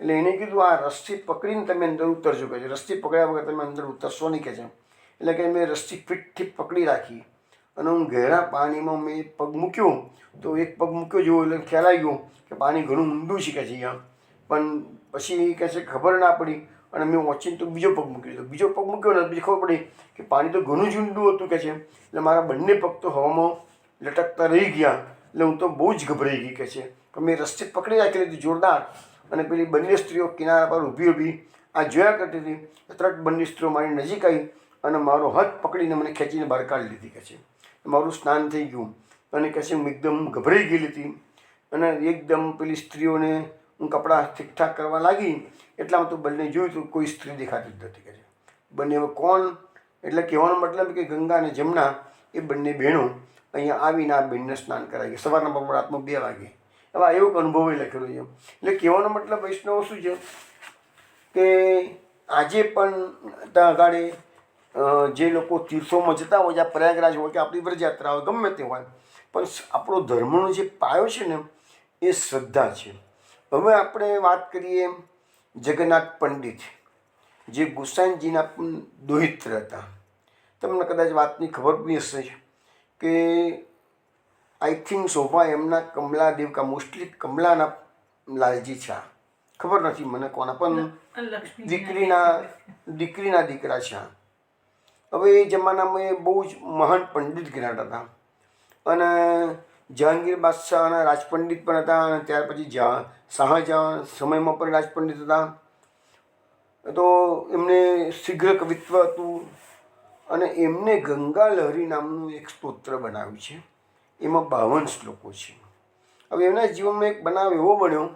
એટલે એને કીધું આ રસ્સી પકડીને તમે અંદર ઉતરજો કે છે, રસ્સી પકડ્યા વગર તમે અંદર ઉતરશો નહીં કે છે. એટલે કે મેં રસ્સી ફિટથી પકડી રાખી અને હું ગહેરા પાણીમાં મેં પગ મૂક્યો. તો એક પગ મૂક્યો જેવો એટલે ખ્યાલ આવી ગયો કે પાણી ઘણું ઊંડું છે કે છે અહીંયા. પણ પછી કહે છે ખબર ના પડી અને મેં ઓચીને તો બીજો પગ મૂકી દીધો. બીજો પગ મૂક્યો ને પછી ખબર પડી કે પાણી તો ઘણું જ ઊંડું હતું કે છે. એટલે મારા બંને પગ તો હવામાં લટકતા રહી ગયા. એટલે હું તો બહુ જ ગભરાઈ ગઈ કે છે. પણ મેં રસ્સી પકડી રાખી લીધી જોરદાર અને પેલી બંને સ્ત્રીઓ કિનારા પર ઊભી આ જોયા કરતી હતી. તરત બંને સ્ત્રીઓ મારી નજીક આવી અને મારો હાથ પકડીને મને ખેંચીને બહાર કાઢી લીધી કે છે. મારું સ્નાન થઈ ગયું અને કહે છે હું એકદમ ગભરાઈ ગયેલી હતી અને એકદમ પેલી સ્ત્રીઓને હું કપડાં ઠીકઠાક કરવા લાગી એટલામાં તો બંને જોયું તો કોઈ સ્ત્રી દેખાતી જ નથી કે છે. બંને હવે કોણ, એટલે કહેવાનો મતલબ કે ગંગા અને જમના એ બંને બહેનો અહીંયા આવીને આ બેનને સ્નાન કરાવી સવારના બપોરાતમાં 2 વાગે. હવે એવો અનુભવ લખેલો છે. એટલે કહેવાનો મતલબ વૈષ્ણવ શું છે કે આજે પણ ત્યાં આગળ જે લોકો તીર્થોમાં જતા હોય, જ્યાં પ્રયાગરાજ હોય કે આપણી વ્રજયાત્રા હોય ગમે તે હોય, પણ આપણો ધર્મનો જે પાયો છે ને એ શ્રદ્ધા છે. હવે આપણે વાત કરીએ જગન્નાથ પંડિત, જે ગુસાઈજીના પણ દોહિત્ર હતા. તમને કદાચ વાતની ખબર બી હશે કે આઈ થિંક શોભા એમના કમલાદેવ કા મોસ્ટલી કમલાના લાલજી છે, ખબર નથી મને કોના, પણ દીકરીના દીકરા છે. હવે એ જમાનામાં એ બહુ જ મહાન પંડિત ગણાતા હતા અને જહાંગીર બાદશાહના રાજપંડિત પણ હતા અને ત્યાર પછી શાહજહાં સમયમાં પણ રાજપંડિત હતા. તો એમને શીઘ્ર કવિત્વ હતું અને એમને ગંગા લહરી નામનું એક સ્તોત્ર બનાવ્યું છે. એમાં 52 શ્લોકો છે. હવે એમના જીવનમાં એક બનાવ એવો બન્યો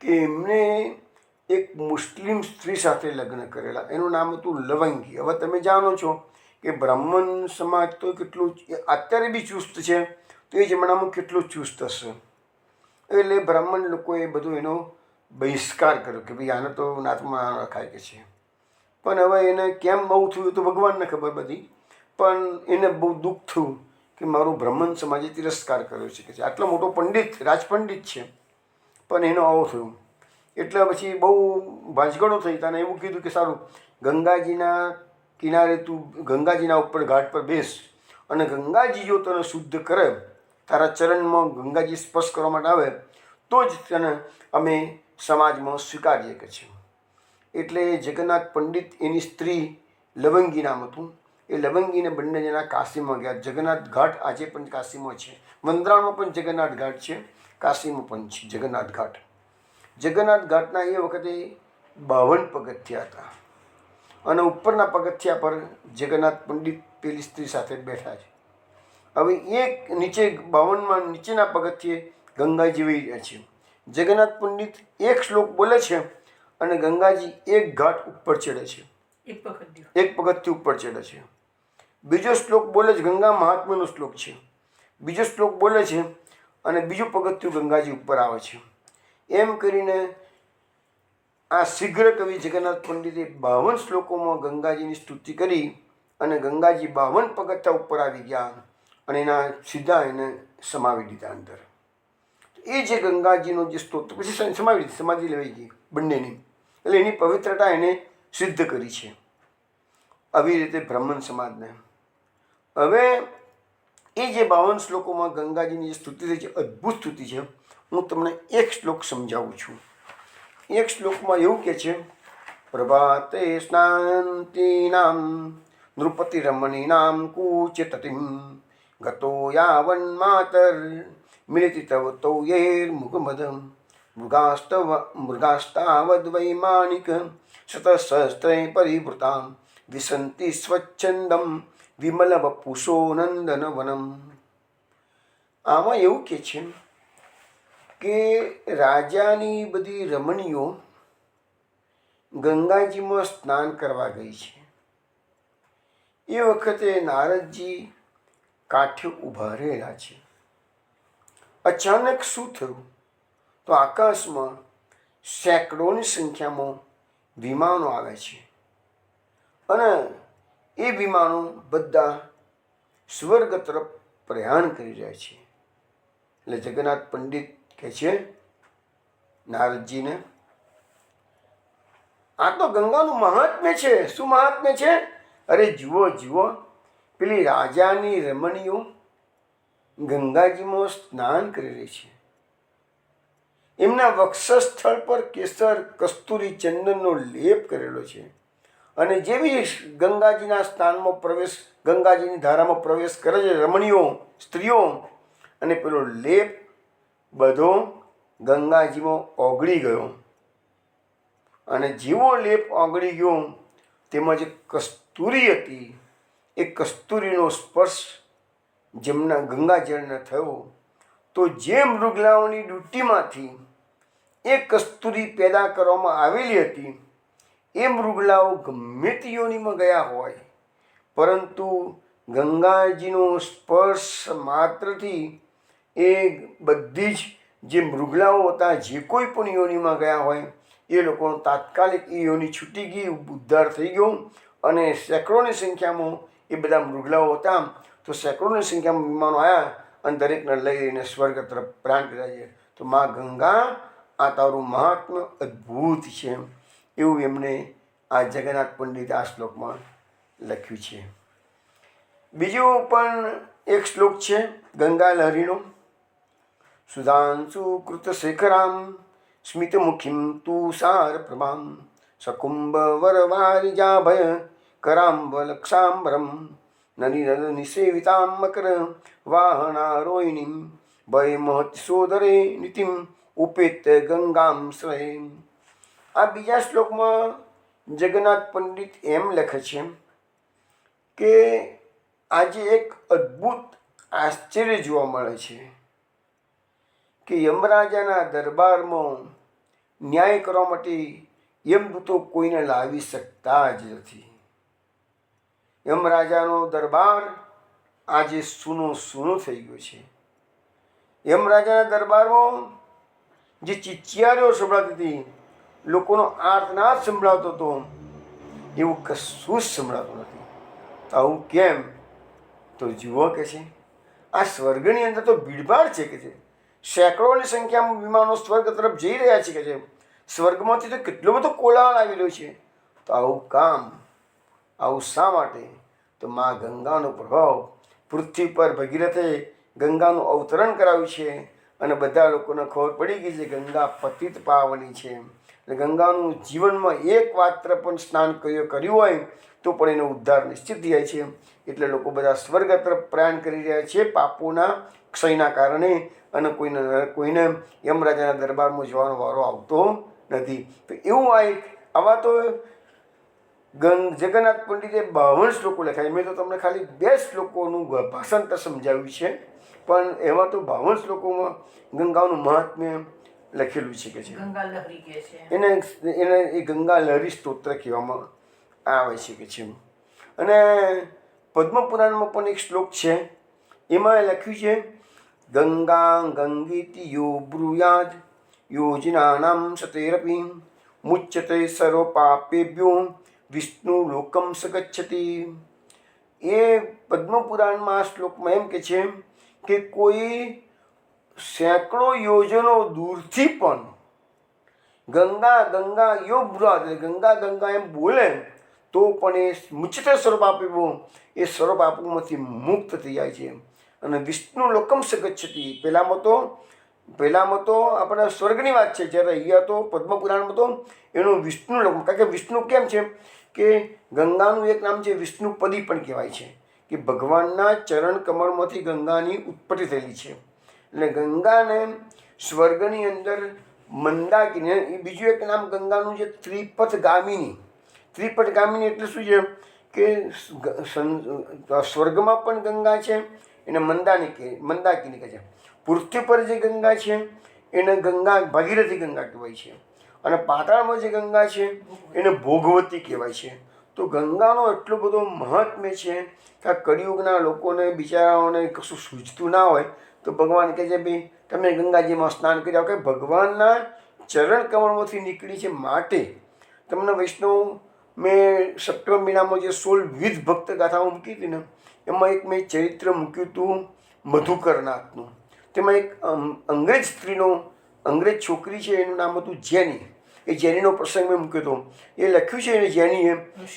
કે એમને એક મુસ્લિમ સ્ત્રી સાથે લગ્ન કરેલા. એનું નામ હતું લવંગી. હવે તમે જાણો છો કે બ્રાહ્મણ સમાજ તો કેટલું અત્યારે બી ચુસ્ત છે, તો એ જમાનામાં કેટલું ચુસ્ત હશે. એટલે બ્રાહ્મણ લોકોએ બધું એનો બહિષ્કાર કર્યો કે ભાઈ આને તો નાથમાં રખાય કે છે. પણ હવે એને કેમ બહુ થયું તો ભગવાનને ખબર બધી, પણ એને બહુ દુઃખ થયું કે મારું બ્રાહ્મણ સમાજે તિરસ્કાર કર્યો છે કે આટલો મોટો પંડિત રાજપંડિત છે પણ એનો આવો થયું. એટલે પછી બહુ ભાંજગડો થઈ. તને એવું કીધું કે સારું ગંગાજીના કિનારે તું ગંગાજીના ઉપર ઘાટ પર બેસ અને ગંગાજી જો તને શુદ્ધ કરે, તારા ચરણમાં ગંગાજી સ્પર્શ કરવા માટે આવે તો જ તને અમે સમાજમાં સ્વીકારીએ કે છે. એટલે જગન્નાથ પંડિત એની સ્ત્રી લવંગી નામ હતું. એ લવંગીને બંને જણા કાશીમાં ગયા. જગન્નાથ ઘાટ આજે પણ કાશીમાં છે. વંદરાળમાં પણ જગન્નાથ ઘાટ છે, કાશીમાં પણ છે જગન્નાથ ઘાટ. જગન્નાથ ઘાટના એ વખતે 52 પગથિયા હતા અને ઉપરના પગથિયા પર જગન્નાથ પંડિત પેલી સ્ત્રી સાથે બેઠા છે. હવે એક નીચે 52માં નીચેના પગથિયે ગંગાજી વહી રહ્યા છે. જગન્નાથ પંડિત એક શ્લોક બોલે છે અને ગંગાજી એક ઘાટ ઉપર ચડે છે, એક પગથિયું ઉપર ચડે છે. બીજો શ્લોક બોલે છે, ગંગા મહાત્મ્યનો શ્લોક છે. બીજો શ્લોક બોલે છે અને બીજું પગથિયું ગંગાજી ઉપર આવે છે. એમ કરીને આ શીઘ્ર કવિ જગન્નાથ પંડિતે 52 શ્લોકોમાં ગંગાજીની સ્તુતિ કરી અને ગંગાજી 52 પગથિયા ઉપર આવી ગયા અને એના સીધા એને સમાવી દીધા અંદર. એ જે ગંગાજીનો જે સ્તોત્ર પછી સમાવી દીધી, સમાધિ લેવાઈ ગઈ બંનેની. એટલે એની પવિત્રતા એને સિદ્ધ કરી છે. આવી રીતે બ્રાહ્મણ સમાજને હવે એ જે 52 શ્લોકોમાં ગંગાજીની જે સ્તુતિ થઈ છે, અદ્ભુત સ્તુતિ છે. હું તમને એક શ્લોક સમજાવું છું. એક શ્લોકમાં એવું કહે છે, પ્રભાતે સ્નાંતિનામ નૃપતિ રમણીનામ કૂચતતિમ ગતો યાવન માતર મિલિતિ તવ તૌયેર મુગમદમ મૃગાસ્તાવદ વૈમાનિક શતસહસ્ત્રે પરિવૃતામ વિસંતિ સ્વચ્છંદમ વિમલ વપુષો નંદન વનમ. આમાં એવું કે છે કે રાજાની બધી રમણીઓ ગંગાજીમાં સ્નાન કરવા ગઈ છે. એ વખતે નારદજી કાંઠે ઊભા રહેલા છે. અચાનક શું થયું તો આકાશમાં સેંકડોની સંખ્યામાં વિમાનો આવે છે અને એ વિમાનો બધા સ્વર્ગ તરફ પ્રયાણ કરી રહ્યા છે. એટલે જગન્નાથ પંડિત કહે છે નારદજીને, આ તો ગંગાનું મહાત્મ્ય છે. શું મહાત્મ્ય છે? અરે જુઓ જુઓ, પેલી રાજાની રમણીઓ ગંગાજીમાં સ્નાન કરી રહી છે. એમના વક્ષસ્થળ પર કેસર કસ્તુરી ચંદનનો લેપ કરેલો છે અને જેવી ગંગાજીના સ્નાનમાં પ્રવેશ, ગંગાજીની ધારામાં પ્રવેશ કરે છે રમણીઓ, સ્ત્રીઓ, અને પેલો લેપ બધો ગંગાજીમાં ઓગળી ગયો અને જેવો લેપ ઓગળી ગયો તેમાં જે કસ્તુરી હતી એ કસ્તુરીનો સ્પર્શ જેમના ગંગાજળને થયો તો જે મૃગલાઓની ડૂટીમાંથી એ કસ્તુરી પેદા કરવામાં આવેલી હતી. એ મૃગલાઓ ગમે તે યોનિમાં ગયા હોય, પરંતુ ગંગાજીનો સ્પર્શ માત્રથી એ બધી જ જે મૃગલાઓ હતા, જે કોઈ પણ યોનિમાં ગયા હોય, એ લોકોનો તાત્કાલિક એ યોની છૂટી ગઈ, ઉદ્ધાર થઈ ગયો. અને સેંકડોની સંખ્યામાં એ બધા મૃગલાઓ હતા. તો સેંકડોની સંખ્યામાં વિમાનો આવ્યા અને દરેકને લઈને સ્વર્ગ તરફ પ્રયાણ કર્યા છે. તો મા ગંગા, આ તારું મહાત્મ્ય અદ્ભુત છે, એવું એમણે આ જગન્નાથ પંડિતે આ શ્લોકમાં લખ્યું છે. બીજો પણ એક શ્લોક છે ગંગા લહરીનો. સુધાંશુ કૃત શેખરામ સ્મિતમુખીમ તુષાર પ્રભામ સકુંભ વરવારિજાભય कराम्बलक्षाम्बरं ननिरनिसेवितां मकर वाहनारोहिणीं भयमहत्सोदरे नितिम उपेत गंगाम श्रये. આ બીજા શ્લોકમાં જગન્નાથ પંડિત એમ લખે છે કે આજે એક અદ્ભુત આશ્ચર્ય જોવા મળે છે કે યમરાજાના દરબારમાં ન્યાય કરવા માટે યમદૂતો કોઈને લાવી શકતા જ નથી. યમરાજાનો દરબાર આજે સૂનો સૂનો થઈ ગયો છે. યમરાજાના દરબારમાં જે ચિચિયારીઓ સંભળાતી હતી, લોકોનો આર્તનાદ સંભળાતો હતો, એવું કશું જ સંભળાતું નથી. આવું કેમ? તો જુઓ કે છે આ સ્વર્ગની અંદર તો ભીડભાડ છે કે છે. સેંકડોની સંખ્યામાં વિમાનો સ્વર્ગ તરફ જઈ રહ્યા છે કે છે. સ્વર્ગમાંથી તો કેટલો બધો કોલાહલ આવેલો છે. તો આવું કામ, આવું શા માટે? તો મા ગંગાનો પ્રભાવ પૃથ્વી પર ભગીરથે ગંગાનું અવતરણ કરાવ્યું છે અને બધા લોકોને ખબર પડી ગઈ છે ગંગા પતિત પાવની છે. અને ગંગાનું જીવનમાં એક માત્ર પણ સ્નાન કર્યું હોય તો પણ એનો ઉદ્ધાર નિશ્ચિત થાય છે. એટલે લોકો બધા સ્વર્ગ તરફ પ્રયાણ કરી રહ્યા છે પાપોના ક્ષયના કારણે. અને કોઈને યમરાજાના દરબારમાં જવાનો વારો આવતો નથી. તો એવું આવા તો જગન્નાથ પંડિતે 52 શ્લોકો લખાય. મેં તો તમને ખાલી 2 શ્લોકોનું ભાષાંતર સમજાવ્યું છે, પણ એમાં તો 52 શ્લોકોમાં ગંગાનું મહાત્મ્ય લખેલું છે કે છે. ગંગા લહરી કે છે એને એ ગંગા લહરી સ્તોત્ર કહેવામાં આવે છે કે છે. અને પદ્મપુરાણમાં પણ એક શ્લોક છે, એમાં લખ્યું છે ગંગા ગંગેતિ યો બ્રુયાદ યોજનાનામ સતેરપી મુચ્યતે સર્વ પાપેભ્યો વિષ્ણુ લોકમ સગચ્છતિ. એ પદ્મપુરાણમાં આ શ્લોકમાં એમ કે છે કે કોઈ સેંકડો યોજનો દૂરથી પણ ગંગા ગંગા યો બ્રુયાદ, ગંગા ગંગા એમ બોલે તો પણ એ મુચ્યતે સર્વ પાપેભ્યો, એ સર્વ પાપોમાંથી મુક્ત થઈ જાય છે. અને વિષ્ણુ લોકમ સગચ્છતિ. પહેલામાં તો આપણા સ્વર્ગની વાત છે, જ્યારે અહીંયા તો પદ્મપુરાણમાં તો એનું વિષ્ણુ લોક. કારણ કે વિષ્ણુ કેમ છે કે ગંગાનું એક નામ છે વિષ્ણુપદી પણ કહેવાય છે, કે ભગવાનના ચરણ કમળમાંથી ગંગાની ઉત્પત્તિ થયેલી છે. એટલે ગંગાને સ્વર્ગની અંદર મંદાકિની, બીજું એક નામ ગંગાનું છે ત્રિપથગામિની. ત્રિપથગામિની એટલે શું છે કે સ્વર્ગમાં પણ ગંગા છે, એને મંદાકિની કહે છે. પૃથ્વી પર જે ગંગા છે એને ગંગા ભાગીરથી ગંગા કહેવાય છે. અને પાતાળમાં જે ગંગા છે એને ભોગવતી કહેવાય છે. તો ગંગાનો એટલો બધો મહાત્મ્ય છે કે આ કળિયુગના લોકોને બિચારાઓને કશું સૂઝતું ના હોય તો ભગવાન કહે છે ભાઈ તમે ગંગાજીમાં સ્નાન કરી આવો. કે ભગવાનના ચરણ કમળમાંથી નીકળી છે. માટે તમને વૈષ્ણવ મેં સપ્ટેમ્બર મહિનામાં જે 16 વિવિધ ભક્ત ગાથાઓ મૂકી હતી ને, એમાં એક મેં ચરિત્ર મૂક્યું હતું મધુકરનાથનું. તેમાં એક અંગ્રેજ અંગ્રેજ છોકરી છે, એનું નામ હતું જેની. એ જેનીનો પ્રસંગ મેં મૂક્યો હતો. એ લખ્યું છે એને જેનીએ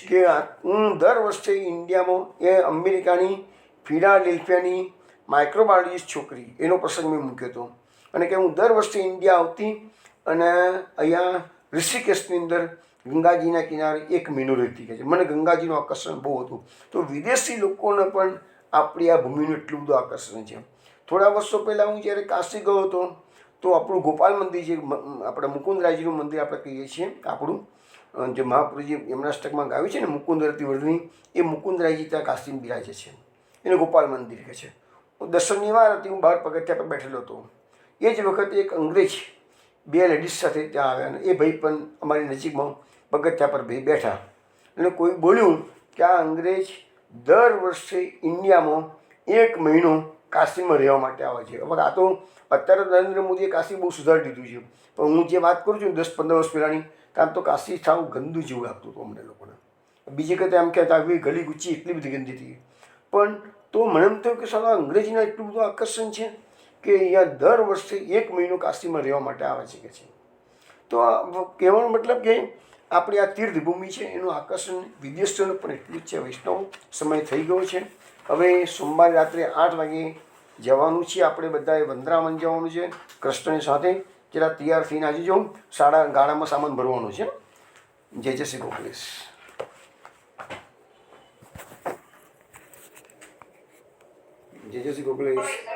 કે હું દર વર્ષે ઇન્ડિયામાં, એ અમેરિકાની ફિલાડેલ્ફિયાની માઇક્રોબાયોલોજીસ્ટ છોકરી, એનો પ્રસંગ મેં મૂક્યો હતો. અને કે હું દર વર્ષે ઇન્ડિયા આવતી અને અહીંયા ઋષિકેશની અંદર ગંગાજીના કિનારે 1 મહિનો રહેતી કહે છે. મને ગંગાજીનું આકર્ષણ બહુ હતું. તો વિદેશી લોકોને પણ આપણી આ ભૂમિનું એટલું બધું આકર્ષણ છે. થોડા વર્ષો પહેલાં હું જ્યારે કાશી ગયો હતો તો આપણું ગોપાલ મંદિર છે, આપણે મુકુંદરાયજીનું મંદિર આપણે કહીએ છીએ, આપણું જે મહાપુરુષજી એમના અષ્ટકમાં ગાયું છે ને મુકુંદરતી વર્ધની, એ મુકુંદરાયજી ત્યાં કાશીમાં બિરાજે છે. એને ગોપાલ મંદિર કહે છે. દર્શનની વાર હતી, હું બહાર પગથિયા પર બેઠેલો હતો. એ જ વખતે એક અંગ્રેજ બે લેડીઝ સાથે ત્યાં આવ્યા અને એ ભાઈ પણ અમારી નજીકમાં પગથિયા પર ભાઈ બેઠા અને કોઈ બોલ્યું કે આ અંગ્રેજ દર વર્ષે ઇન્ડિયામાં 1 મહિનો કાશીમાં રહેવા માટે આવે છે. હવે આ તો અત્યારે નરેન્દ્ર મોદીએ કાશી બહુ સુધારી દીધું છે, પણ હું જે વાત કરું છું 10-15 વર્ષ પહેલાંની, આમ તો કાશી સાવ ગંદુ જેવું લાગતું હતું અમને લોકોને. બીજી કરતાં એમ કહેતા આવી ગલી ગુચ્ચી એટલી બધી ગંદી હતી. પણ તો મને એમ થયું કે સાલા અંગ્રેજીના એટલું બધું આકર્ષણ છે કે અહીંયા દર વર્ષે 1 મહિનો કાશીમાં રહેવા માટે આવે છે કે છે. તો આ કહેવાનો મતલબ કે આપણી આ તીર્થભૂમિ છે એનું આકર્ષણ વિદેશીઓનું પણ એટલું જ છે. વૈષ્ણવ સમય થઈ ગયો છે. હવે સોમવારે રાત્રે 8 વાગે જવાનું છે. આપણે બધાએ વંદરાવન જવાનું છે કૃષ્ણની સાથે. જરા તૈયાર થઈને આજે જાઉં, ગાડામાં સામાન ભરવાનો છે. જય શ્રી ગોખલેશ. જય શ્રી ગોખલેશ.